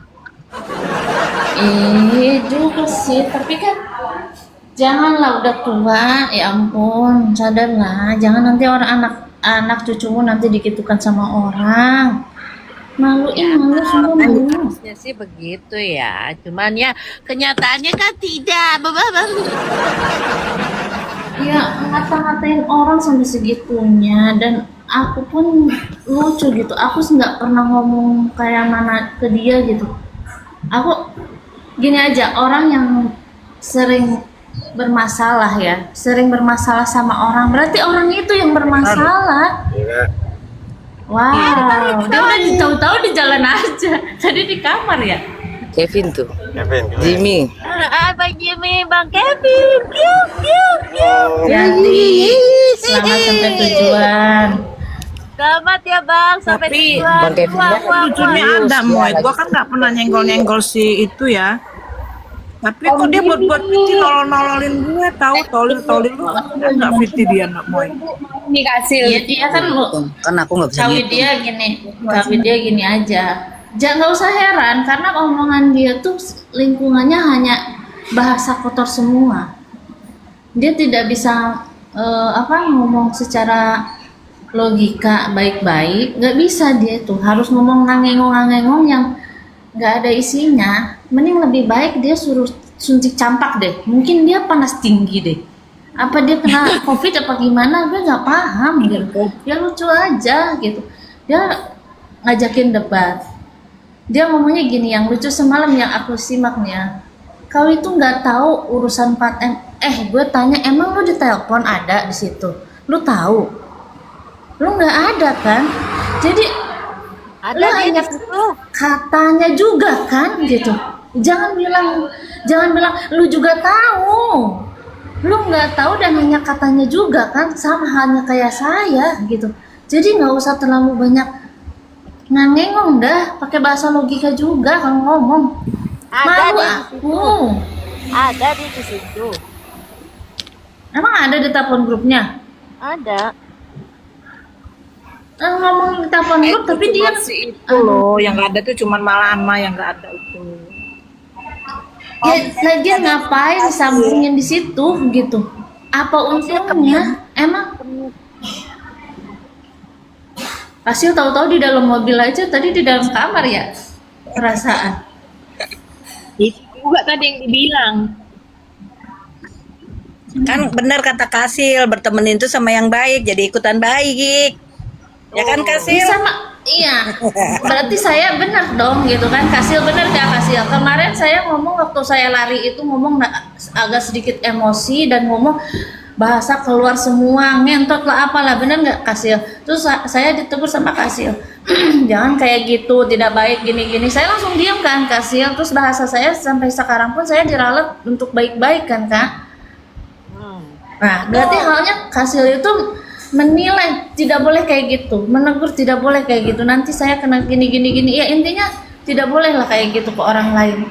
Juga sih, tapi kan janganlah udah tua, ya ampun, sadarlah. Jangan nanti anak cucumu nanti dikitukan sama orang. Maluin, malu semua malu. Harusnya sih begitu ya, cuman ya kenyataannya kan tidak. Ya ngata-ngatain orang sampai segitunya, dan aku pun lucu gitu. Aku nggak pernah ngomong kayak mana ke dia gitu. Aku gini aja, orang yang sering bermasalah ya, sering bermasalah sama orang, berarti orang itu yang bermasalah. Wow, dia udah tahu-tahu di jalan aja. Tadi di kamar ya. Kevin tuh. Jimmy. Bang Jimmy, Bang Kevin. Jadi selamat sampai tujuan. Selamat ya Bang, sampai tujuan. Bang Kevin Lucunya ada Moy, gua kan nggak pernah nyenggol-nyenggol si itu ya. Tapi kok dia buat Viti nololin gue, tahu tolil lu nggak Viti dia nak Moy. Ini Kasil. Iya, dia kan Kan aku nggak bisa Kawin dia gini aja. Jangan, nggak usah heran karena omongan dia tuh lingkungannya hanya bahasa kotor semua. Dia tidak bisa ngomong secara logika baik-baik, nggak bisa. Dia tuh harus ngomong ngangengong yang nggak ada isinya. Mending lebih baik dia suruh suntik campak deh, mungkin dia panas tinggi deh, apa dia kena covid apa gimana, gue nggak paham gitu. Dia lucu aja gitu, dia ngajakin debat. Dia ngomongnya gini, yang lucu semalam yang aku simaknya, kau itu nggak tahu urusan 4M. Gue tanya, emang lu ditelepon ada di situ? Lu tahu? Lu nggak ada kan? Jadi lu hanya katanya juga kan gitu. Jangan bilang lu juga tahu. Lu nggak tahu dan hanya katanya juga kan, sama halnya kayak saya gitu. Jadi nggak usah terlalu banyak ngangengong dah, pakai bahasa logika juga kalau ngomong. Malu aku. Ada di situ. Emang ada di telepon grupnya? Ada. Ngomong di telepon grup tapi dia Itu loh, yang nggak ada tuh cuman Malama yang nggak ada itu. ya lagian ngapain disambungin di situ gitu? Apa untungnya? Emang Kasil tahu-tahu di dalam mobil aja, tadi di dalam kamar ya perasaan. Itu juga tadi yang dibilang. Kan benar kata Kasil, berteman itu sama yang baik, jadi ikutan baik. Ya kan Kasil? Sama, iya. Berarti saya benar dong gitu kan. Kasil benar gak Kasil? Kemarin saya ngomong waktu saya lari itu ngomong agak sedikit emosi dan ngomong bahasa keluar semua, ngentot lah apalah, benar nggak Kasil? Terus saya ditegur sama Kasil, jangan kayak gitu, tidak baik gini-gini. Saya langsung diam kan Kasil. Terus bahasa saya sampai sekarang pun saya diralat untuk baik-baik kan Kak. Nah berarti halnya Kasil itu menilai tidak boleh kayak gitu, menegur tidak boleh kayak gitu, nanti saya kena gini ya, intinya tidak boleh lah kayak gitu ke orang lain.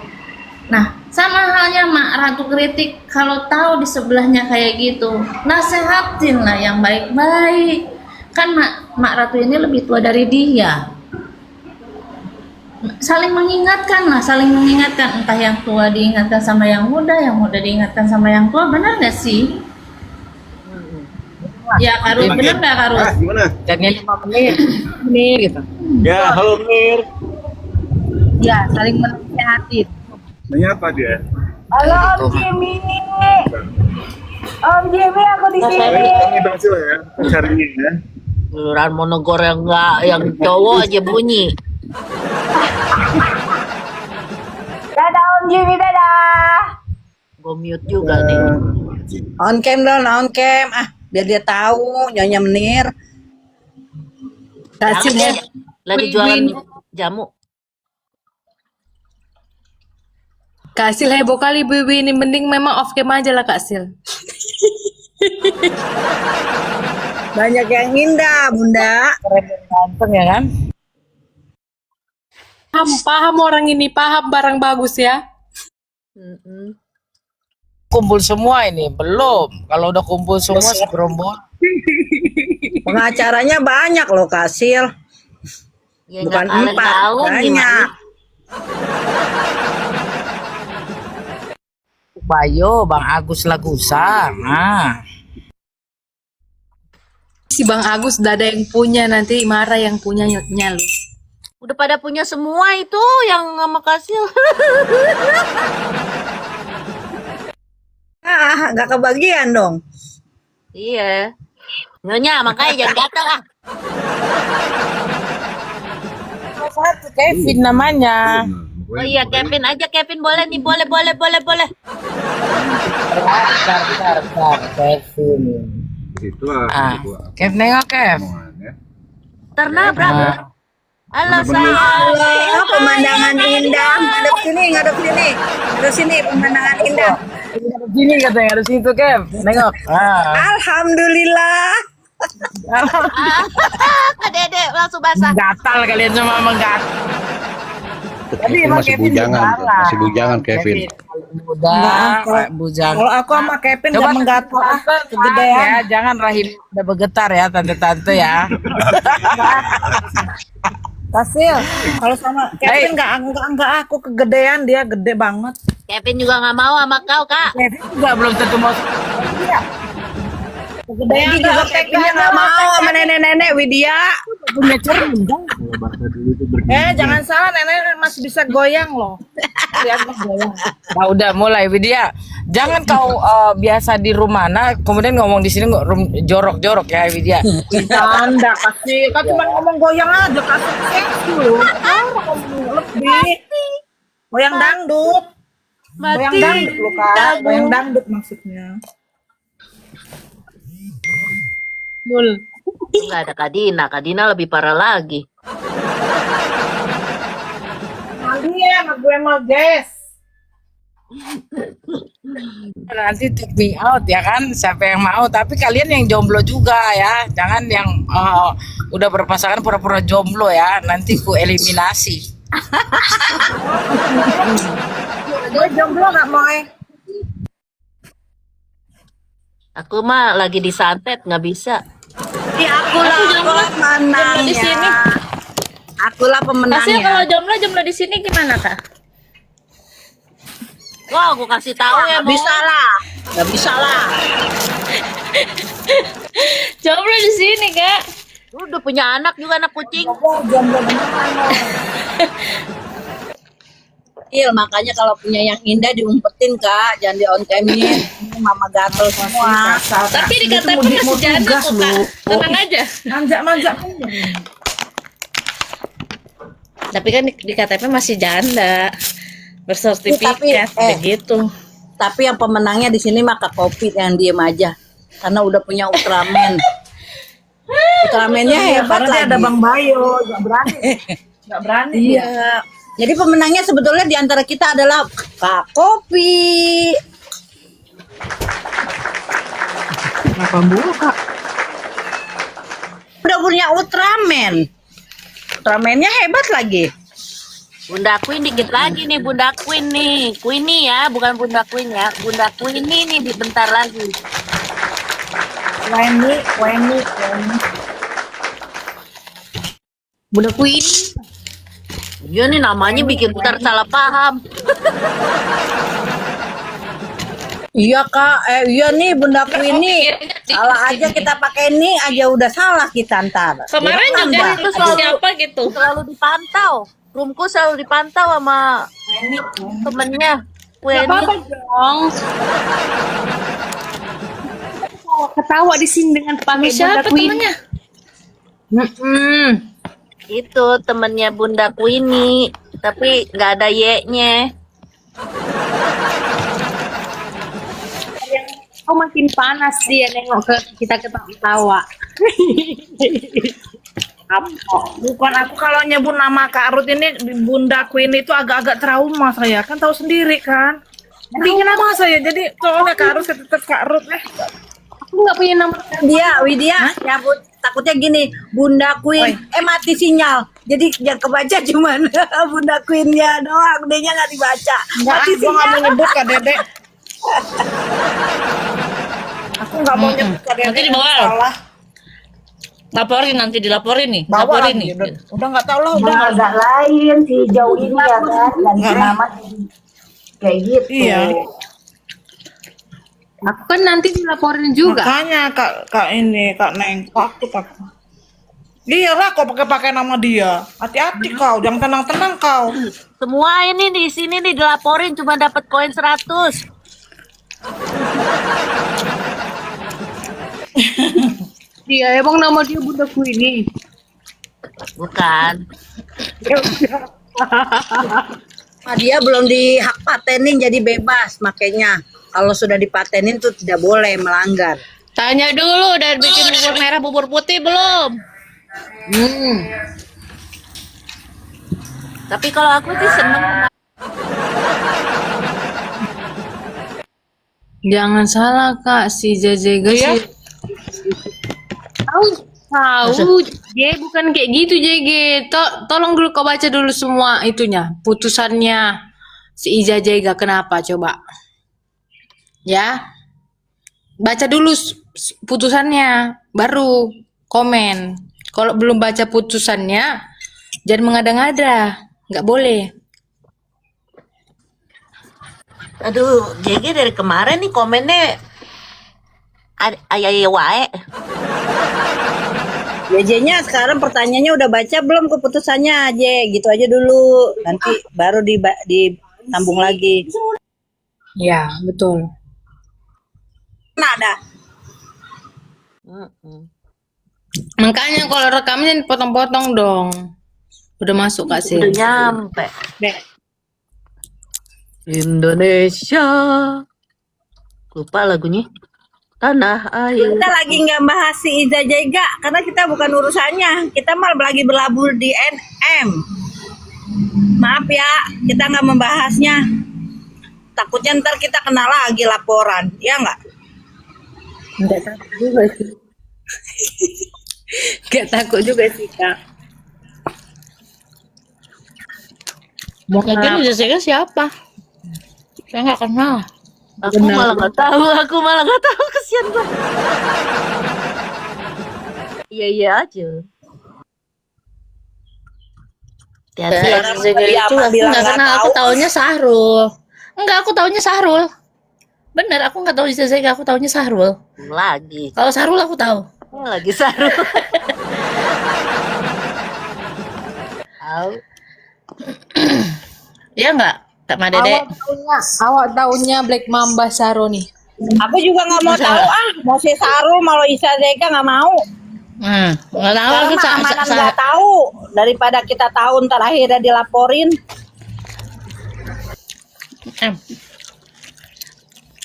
Nah sama halnya Mak Ratu kritik, kalau tahu di sebelahnya kayak gitu nasehatin lah yang baik-baik kan. Mak Ratu ini lebih tua dari dia, saling mengingatkan lah, saling mengingatkan, entah yang tua diingatkan sama yang muda diingatkan sama yang tua, benar nggak sih? Ya Karun, bener nggak Karun? Gimana? Jadinya 5 menit, gitu. Ya, halo Mir. Ya, saling menasehati. Nanya apa dia? Halo Om Jimmy. Om Jimmy, aku di sini. Kami berhasil ya, carinya ya. Giliran mau negor yang enggak, yang cowok aja bunyi. Dadah Om Jimmy, dadah. Gue mute juga nih. On cam dong, on cam. Biar dia tahu Nyonya Menir. Kasih Kasih dia lagi jualan jamu. Kasil heboh kali Bu ini, mending memang off cam aja lah Kasil. Banyak yang indah, Bunda. Keren dan ganteng ya kan? Paham orang ini, paham barang bagus ya. Kumpul semua ini belum. Kalau udah kumpul semua segerombol. Pengacaranya banyak loh Kasil. Ya, Bukan nggak 4, tahu banyak. gimana. Bayo, Bang Agus Lagusa. Nah, Si Bang Agus udah ada yang punya, nanti marah yang punyanya lu. Udah pada punya semua itu yang sama Kasil. Nggak kebagian dong. Iya. Nyonya, makanya jangan gatel ah. satu Kevin namanya. Oh iya, Kevin aja, Kevin boleh nih, boleh. Bentar, Kevin. Itulah. Kev nengok Kev. Karena berapa? Halo sayang. Halo, pemandangan indah. Ngadep sini, pemandangan indah. Sini katanya harus itu Kev. Nengok. Alhamdulillah. Kak Dede langsung basah. Gatal kalian semua menggatal. Tapi emang masih Kevin bujangan, juga masih bujangan Kevin. Muda, bujang. Kalau aku sama Kevin Coba gak menggatal kegedean. ya, jangan rahim udah bergetar ya tante-tante ya. Kasil, kalau sama Kevin enggak aku kegedean, dia gede banget. Kevin juga nggak mau sama kau, Kak. Kevin juga belum tentu mau. Kegedean juga Kevin nggak mau sama nenek-nenek Widya. Punya cermin kan? Jangan salah, nenek masih bisa goyang loh. Lihat goyang. Nah, udah mulai Widya. Jangan kau biasa di rumana, kemudian ngomong di sini jorok-jorok ya Widya. Canda kasih, kan cuma ngomong goyang aja kasih seksi loh. Lebih. Goyang dangdut. Goyang dangdut loh Kak. Goyang dangdut maksudnya. Nggak ada Kadina lebih parah lagi. Iya, sama gue mau guys. Nanti take me out ya kan, siapa yang mau. Tapi kalian yang jomblo juga ya, jangan yang udah berpasangan pura-pura jomblo ya. Nanti ku eliminasi. Gue jomblo gak mau Aku mah lagi disantet, nggak bisa. Ya akulah pemenangnya. Di sini. Akulah Kasih pemenangnya. kalau jomblo di sini gimana Kak? Wah, aku kasih tahu ya, Mo. Gak bisa lah. Jomblo di sini Kak. Udah punya anak juga, anak kucing. makanya kalau punya yang indah diumpetin Kak, jangan di on camin. Mama gatel semua. Tapi di KTP masih janda kok Kak. Tenang aja. Manja-manja. Tapi kan di KTP masih janda. Bersertifikat begitu. Tapi yang pemenangnya di sini mah Kak Kopi yang diem aja. Karena udah punya Ultraman. Ultramannya hebat lagi. Ada Bang Bayo, nggak berani. Nggak berani. Iya. Jadi pemenangnya sebetulnya di antara kita adalah Kak Kopi. Kenapa mulu Kak? Udah punya Ultraman. Ultramannya hebat lagi. Bunda Queen dikit lagi nih, Bunda Queen nih. Queenie ya, bukan Bunda Queen ya. Bunda Queenie nih bentar lagi. Weni. Bunda Queen. Iya nih namanya bikin putar salah paham. Iya Kak, iya nih Bunda Queenie. Salah aja kita pakai ini aja udah salah kita ntar. Kemarin juga itu siapa gitu. Selalu dipantau. Roomku selalu dipantau sama temennya. Gak apa-apa dong. Ketawa di sini dengan pakai Siapa Bunda Queen. temennya? Itu temennya Bunda Queenie, tapi nggak ada Y-nya. Oh makin panas dia nengok ke kita ketawa. Bukan aku kalau nyebut nama Kak Ruth ini Bunda Queen itu agak-agak trauma saya kan tahu sendiri kan. Pingin nama saya jadi soalnya Kak Ruth tetap Kak Ruth Aku nggak punya nama. Widya, ya takutnya gini, Bunda Queen, mati sinyal. Jadi yang kebaca cuman Bunda Queen-nya doang, D-nya nggak dibaca. Mati Aku nggak mau nyebut Kak Dede. Aku nggak mau nyebut Kak Dede. Nanti dibawa. Salah. Laporin nanti dilaporin nih. Bawa Laporin lagi. nih. Udah nggak tahu lah. Udah agak lain si jauh ini ya kan, ganti nama kayak gitu. Iya. Aku kan nanti dilaporin juga. Makanya Kak Neng, aku takut. Iya lah, kau pakai nama dia. Hati-hati kau, jangan tenang-tenang kau. Semua ini di sini nih dilaporin cuma dapat koin 100. Dia emang nama dia Bunda Queenie. Bukan. Nah, dia belum di hak patenin jadi bebas, makanya kalau sudah dipatenin tuh tidak boleh melanggar. Tanya dulu, udah bikin bubur merah bubur putih belum? Tapi kalau aku sih seneng. Jangan salah Kak, si Jajega sih. Tahu, dia bukan kayak gitu JG. Tolong dulu kau baca dulu semua itunya, putusannya si Iza Jega kenapa coba? Ya, baca dulu putusannya, baru komen. Kalau belum baca putusannya, jangan mengada-ngada, nggak boleh. Aduh, JG dari kemarin nih komennya ayah wae. JJ-nya sekarang pertanyaannya udah baca belum keputusannya aja, gitu aja dulu. Nanti baru disambung lagi. Ya, betul. Nah, ada. Makanya kalau rekamnya potong-potong dong. Udah masuk Kak Sil. Udah nyampe. Indonesia. Lupa lagunya. Tanah air. Kita lagi nggak bahas si Iza Jega karena kita bukan urusannya. Kita malah lagi berlabuh di NM. Maaf ya, kita nggak membahasnya. Takutnya ntar kita kena lagi laporan, ya nggak? Nggak takut juga sih. Nggak takut juga sih Kak. Mau kaget Iza Jega siapa? Saya nggak kenal. Aku malah nggak tahu, kesian gue. Iya aja. Iza Jega itu aku nggak kenal, aku taunya Sahrul. Enggak, aku taunya Sahrul. Bener, aku nggak tahu Iza Jega, aku taunya Sahrul. Lagi. Kalau Sahrul aku tahu. Lagi Sahrul. Ya enggak? sama Dede. Awak taunya Black Mamba Saro nih. Aku juga nggak mau tahu mau si Sarul mau Isa Zeka nggak mau. Nggak tahu Karena aku amanan nggak tahu daripada kita tahu ntar akhirnya dilaporin.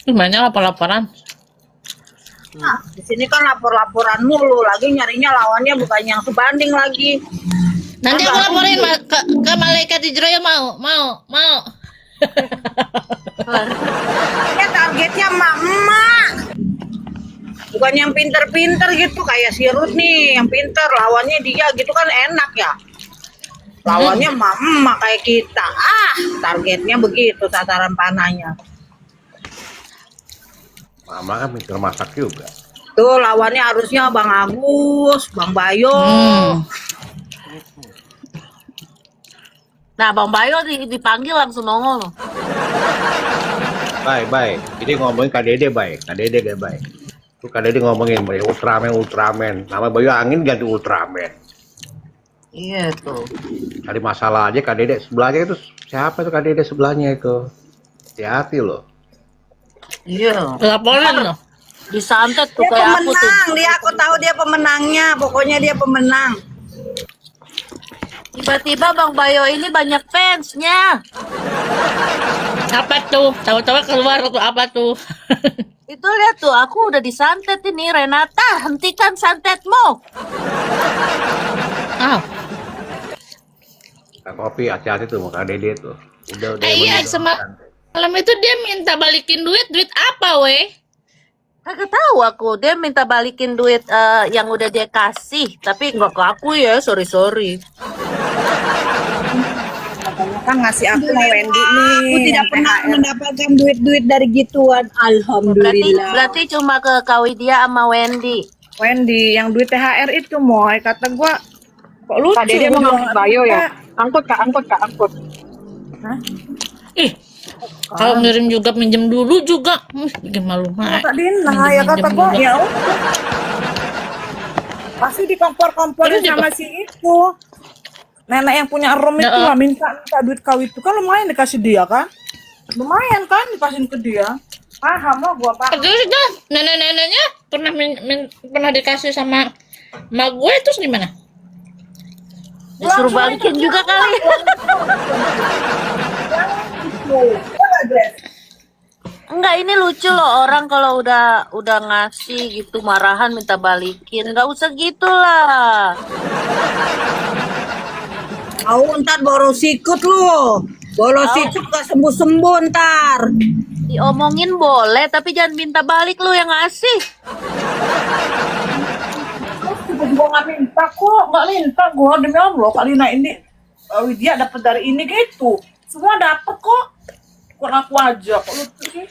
Gimana lapor-laporan? Nah, di sini kan lapor-laporan mulu, lagi nyarinya lawannya bukan yang sebanding lagi. Nanti aku laporin ke malaikat Hijrah mau. Ya targetnya emak-emak. Bukan yang pinter-pinter gitu kayak si Ruth nih, yang pinter lawannya dia gitu kan enak ya. Lawannya emak-emak kayak kita. Targetnya begitu sasaran panahnya. Mama kan mikir masak juga. Tuh lawannya harusnya Bang Agus, Bang Bayo. Nah, Bang Bayo dipanggil langsung nongol. Baik. Ini ngomongin Kak Dede baik. Kak Dede gak baik. Tuh Kak Dede ngomongin Ultraman. Nama Bayu Angin ganti Ultraman. Iya tuh. Cari masalah aja Kak Dede. Sebelahnya itu siapa tuh Kak Dede sebelahnya itu? Hati-hati loh. Iya. Laporin loh. Disantet tuh Dia kayak aku tuh. pemenang, aku tahu dia pemenangnya. Pokoknya dia pemenang. Tiba-tiba Bang Bayo ini banyak fansnya. Apa tuh? Tahu-tahu keluar tuh apa tuh? Itu lihat tuh, aku udah disantet ini. Renata, hentikan santetmu. Kak Kopi hati-hati tuh sama Kak Dede tuh. Udah Iya, semalam itu dia minta balikin duit apa weh? Kagak tahu aku, dia minta balikin duit yang udah dia kasih, tapi nggak ke aku ya, sorry. Kan ngasih aku sama Wendy nih. Aku tidak pernah mendapatkan duit-duit dari gituan. Alhamdulillah. Berarti cuma ke Kawidia sama Wendy. Wendy yang duit THR itu Moy, kata gua kok lucu. Kak Dede mau ngangkut Bayo ya? Angkut. Ih, kalau ngirim juga minjem dulu juga, bikin malu mah. Kak Dina, ya kata gua ya udah. Pasti dikompor-komporin sama si itu. Nenek yang punya room itu lah minta duit kau itu kan lumayan dikasih dia kan? Lumayan kan dikasih ke dia. Paham lah gua paham. Terus dah, nenek-neneknya pernah dikasih sama mak gue, terus gimana? Disuruh balikin juga kali. Enggak, ini lucu loh, orang kalau udah ngasih gitu marahan minta balikin, nggak usah gitulah. Tahu ntar boros sikut lu. Boros sikut gak sembuh-sembuh ntar. Diomongin boleh, tapi jangan minta balik lu yang ngasih. Gua nggak minta kok, nggak minta gua demi Allah. Kali ini Widya dapat dari ini gitu. Semua dapat kok. Kurang aku aja kok lucu sih.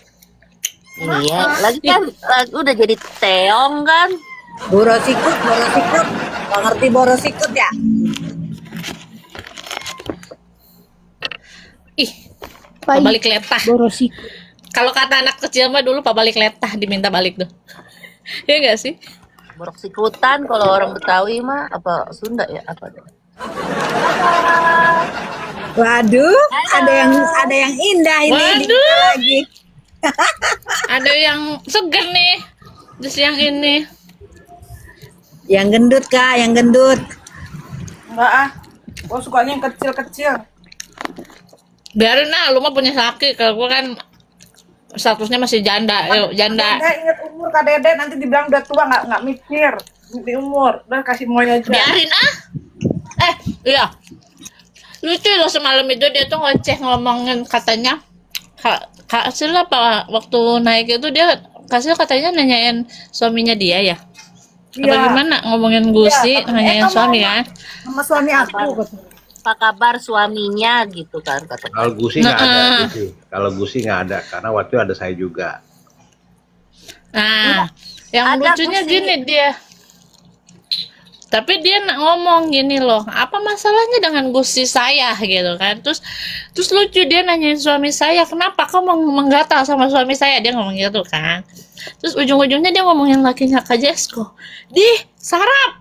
Iya, lagi kan udah jadi teong kan. Boros sikut. Gak ngerti boros sikut ya? Ih, balik letah. Kalau kata anak kecil mah dulu balik letah diminta balik tuh. Ya enggak sih? Borok sikutan kalau orang Betawi mah apa Sunda ya apa tuh? Waduh, ada yang indah ini. Waduh. Lagi. Ada yang seger nih. Terus yang ini. Yang gendut Kak, yang gendut. Enggak gua sukanya yang kecil-kecil. Biarin lu mah punya sakit. Kalau gua kan statusnya masih janda. Janda. Kak inget umur Kak Dede nanti dibilang udah tua nggak mikir di umur. Udah kasih Moy aja. Biarin iya. Lucu loh semalam itu dia tuh ngomongin katanya Kak Sil apa waktu naik itu dia Kak katanya nanyain suaminya dia ya. Apa gimana ngomongin Gusi nanyain suami kan? Sama suami aku. Apa kabar suaminya gitu kan kata. Kalau Gusi nggak ada. Kalau Gusi nggak ada karena waktu itu ada saya juga. Nah, yang lucunya Gusi. Gini dia. Tapi dia ngomong gini loh, apa masalahnya dengan Gusi saya gitu kan? Terus lucu dia nanyain suami saya, kenapa kamu menggatal sama suami saya? Dia ngomong gitu kan. Terus ujung-ujungnya dia ngomongin lakinya Kak Jesko. Sarap.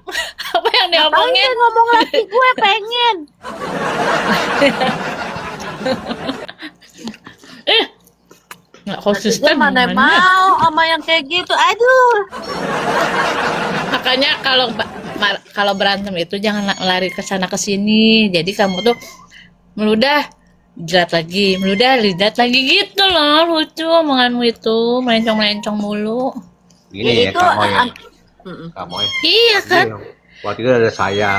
Apa yang dia omongin? Ngomong laki gue pengen. konsisten Mana mana. mau sama yang kayak gitu. Aduh. Makanya kalau berantem itu jangan lari ke sana ke sini. Jadi kamu tuh meludah jilat lagi, meludah lidat lagi gitu loh. Lucu omonganmu itu, melencong-melencong mulu. Gini ya, itu kamu ya. Mm-mm. Kamu ya. Iya kan? Waktu itu ada saya,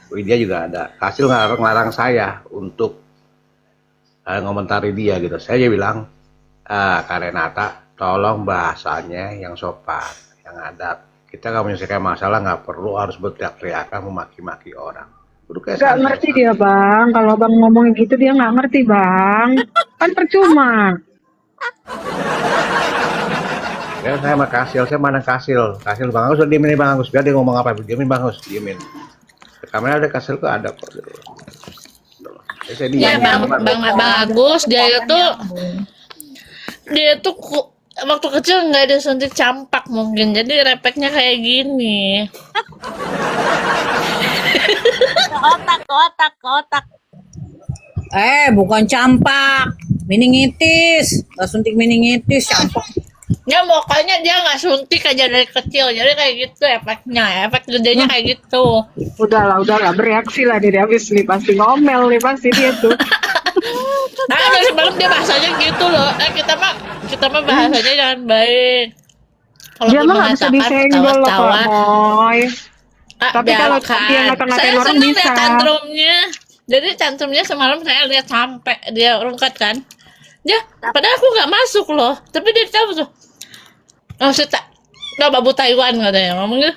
Widya juga ada. Kasil ngelarang saya untuk ngomentari dia gitu. Saya aja bilang, Kak Renata, tolong bahasanya yang sopan, yang adab. Kita kalau menyelesaikan masalah nggak perlu harus berteriak-teriakan memaki-maki orang. Udah kayak Gak santai. ngerti dia bang. Kalau bang ngomong gitu dia nggak ngerti bang. Kan percuma. Ya, saya sama Kasil, saya mana Kasil? Kasil Bang Agus, diemin nih Bang Agus. Biar dia ngomong apa, diemin Bang Agus, diemin. Kamera ada Kasil kok ada kok. Ya, saya Ya diam. Bang Agus dia itu waktu kecil nggak ada suntik campak mungkin, jadi refleksnya kayak gini. Kotak. Bukan campak, meningitis. Gak suntik meningitis, campak. Ya pokoknya dia nggak suntik aja dari kecil, jadi kayak gitu efeknya, efek gedenya kayak gitu. Udahlah bereaksi lah dia habis nih pasti ngomel nih pasti dia tuh. Nah dari semalam dia bahasanya gitu loh. Kita mah bahasanya jangan baik. Kalau Dia mah nggak bisa mengatakan disenggol loh Kak ketawa-tawa, Moy. Tapi kalau dia ngata-ngatain saya orang seneng bisa. lihat tantrumnya. Jadi tantrumnya semalam saya lihat sampai dia rungkat kan. Ya, padahal aku nggak masuk loh. Tapi dia tahu tuh. Oh, babu Taiwan katanya. Ngomongnya,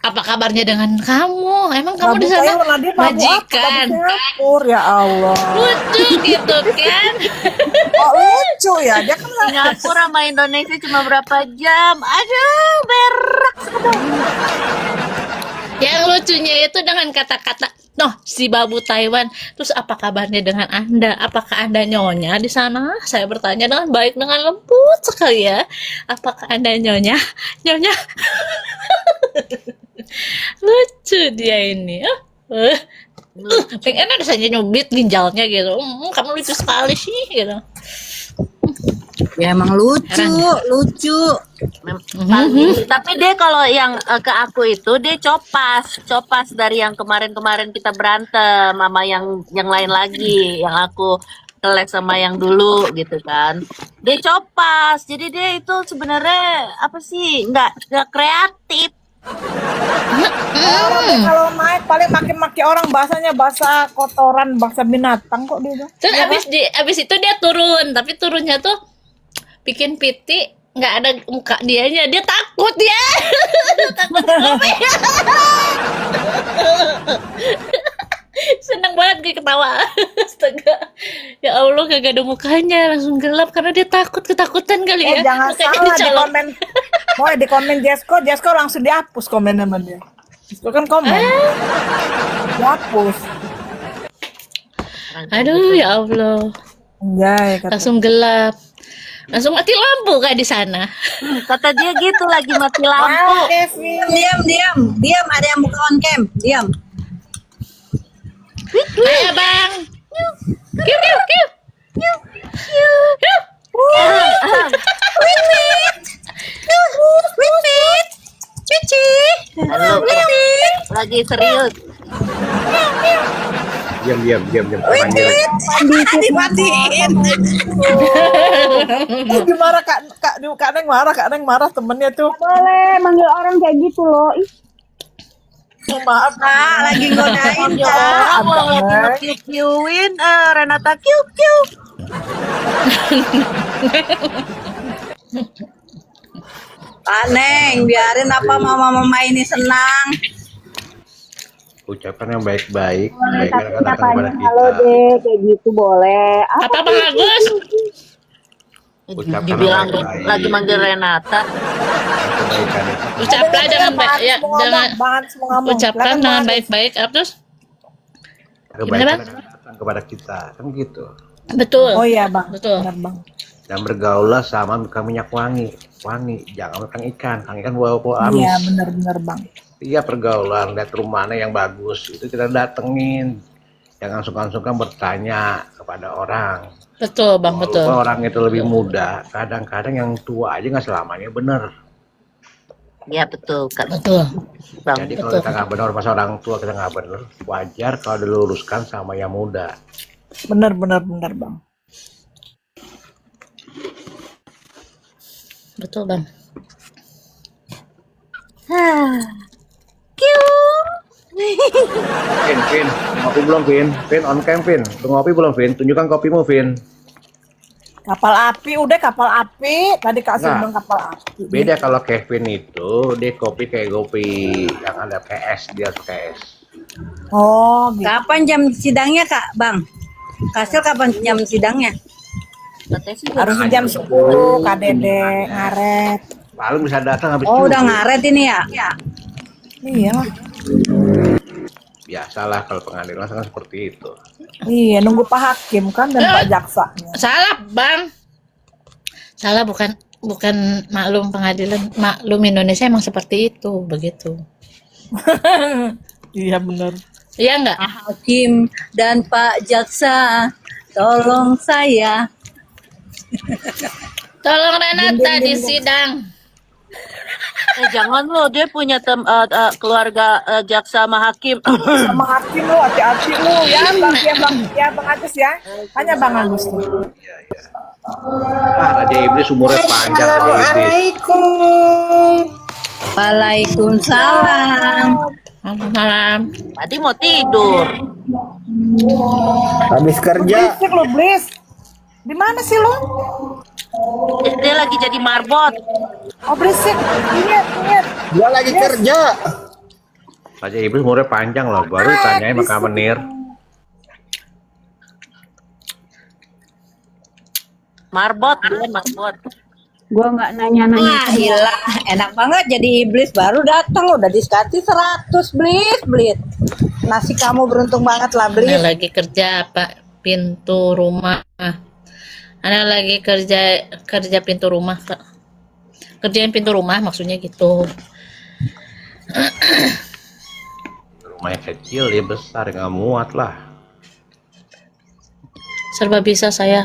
apa kabarnya dengan kamu? Emang kamu di sana majikan? Singapura ya Allah. Lucu gitu kan? Kok lucu ya? Dia kan Singapura sama Indonesia cuma berapa jam? Aduh, berak sekali. Yang lucunya itu dengan kata-kata, si babu Taiwan. Terus apa kabarnya dengan Anda? Apakah Anda nyonya di sana? Saya bertanya dengan baik, dengan lembut sekali ya. Apakah Anda nyonya? Nyonya. Lucu dia ini. Pengen ada saja nyubit ginjalnya gitu. Kamu lucu sekali sih gitu. Ya emang lucu. Tapi dia kalau yang ke aku itu dia copas dari yang kemarin kita berantem sama yang lain lagi, yang aku kelek sama yang dulu gitu kan. Dia copas, jadi dia itu sebenarnya apa sih nggak kreatif. Kalau naik paling maki-maki orang, bahasanya bahasa kotoran, bahasa binatang kok dia. Terus abis itu dia turun, tapi turunnya tuh bikin piti, nggak ada muka dianya, dia takut ya. Takut ngomel. Seneng banget gue ketawa. Astaga. Ya Allah, gak ada mukanya, langsung gelap karena dia ketakutan kali ya. Jangan Makanya salah di dicolok. komen. Mau di komen Jesko langsung dihapus komen sama dia. Itu kan komen. Dihapus. Aduh ya Allah, Enggak, kata. langsung gelap. Langsung mati lampu kayak di sana. Kata dia gitu lagi mati lampu. Diam, ada yang buka on cam. Diam. Ayo bang. Kiu. Lagi serius. Diam. Panggil. Dimatiin. Gimana Kak Neng marah temennya tuh. Boleh manggil orang kayak gitu loh. Ih, Maaf Kak, lagi godain Kak. Mau lagi nge-kiu-kiuin Renata kiu. Kak Neng, biarin apa mama ini senang. Ucapan yang baik-baik, tapi kebaikan akan datang kepada katanya halo kita. deh, kayak gitu boleh. Apa Bang Agus? Ucapan Dibilang yang baik-baik. lagi manggil Renata. Kebaikan itu. Ucapkan dengan baik, ya, dengan ucapkan Silakan, dengan Bang. baik-baik. Terus Kebaikan Bang? akan datang kepada kita, kan gitu. betul. Oh iya Bang, Betul. benar Bang. Dan bergaulah sama minyak wangi, jangan makan ikan bawa amis. Iya benar Bang. Iya, pergaulan, lihat rumah mana yang bagus, itu kita datengin. Jangan sungkan-sungkan bertanya kepada orang. Betul bang, betul. Walaupun orang itu lebih muda, kadang-kadang yang tua aja nggak selamanya benar. Ya betul kan. Betul. Bang. Jadi kalau kita nggak benar, pas orang tua kita nggak benar, wajar kalau diluruskan sama yang muda. Benar bang. Betul bang. Vin, ngopi belum Vin? Vin on cam Vin, lu ngopi belum Vin? Tunjukkan kopimu Vin. Kapal api, udah kapal api. Tadi kasih Nah. bilang kapal api. Beda kalau Kevin itu, dia kopi kayak kopi yang ada PS, dia pakai es. Oh, gitu. Kapan jam sidangnya Kak, Bang? Kasil kapan jam sidangnya? Harus jam 10, Kak Dede, ngaret. Lalu bisa datang habis Oh, udah subuh. ngaret ini ya? Iya lah. Biasalah kalau pengadilan kan seperti itu. Iya, nunggu Pak Hakim kan dan Pak Jaksanya. Salah bang. Salah, bukan maklum pengadilan, maklum Indonesia emang seperti itu, begitu. Iya benar. Iya enggak? Hakim dan Pak Jaksa, tolong saya. Tolong Renata di sidang. Jangan lo, dia punya keluarga jaksa sama hakim. Sama Hakim lu, hati-hati lu ya Bang Agus ya. Tanya Bang Agus tuh. Ah, Raja Iblis umurnya panjang Raja Iblis. Waalaikumsalam. Malam. Tadi mau tidur. Habis kerja. Berisik lu, Blis. Di mana sih lu? Dia lagi jadi marbot. Oh, berisik. Ingat. Dia lagi kerja. Raja Iblis umurnya panjang loh, baru tanyain sama Menir. Marbot, dia marbot. Gua nggak nanya-nanya. Wah, gila. Enak banget jadi iblis baru datang udah diskati 100 Blis. Nasi kamu beruntung banget lah, Blis. Ana lagi kerja Pak pintu rumah. Ana lagi kerja pintu rumah Kak. Kerjain pintu rumah maksudnya gitu. Rumahnya kecil, dia besar, nggak muat lah. Serba bisa saya.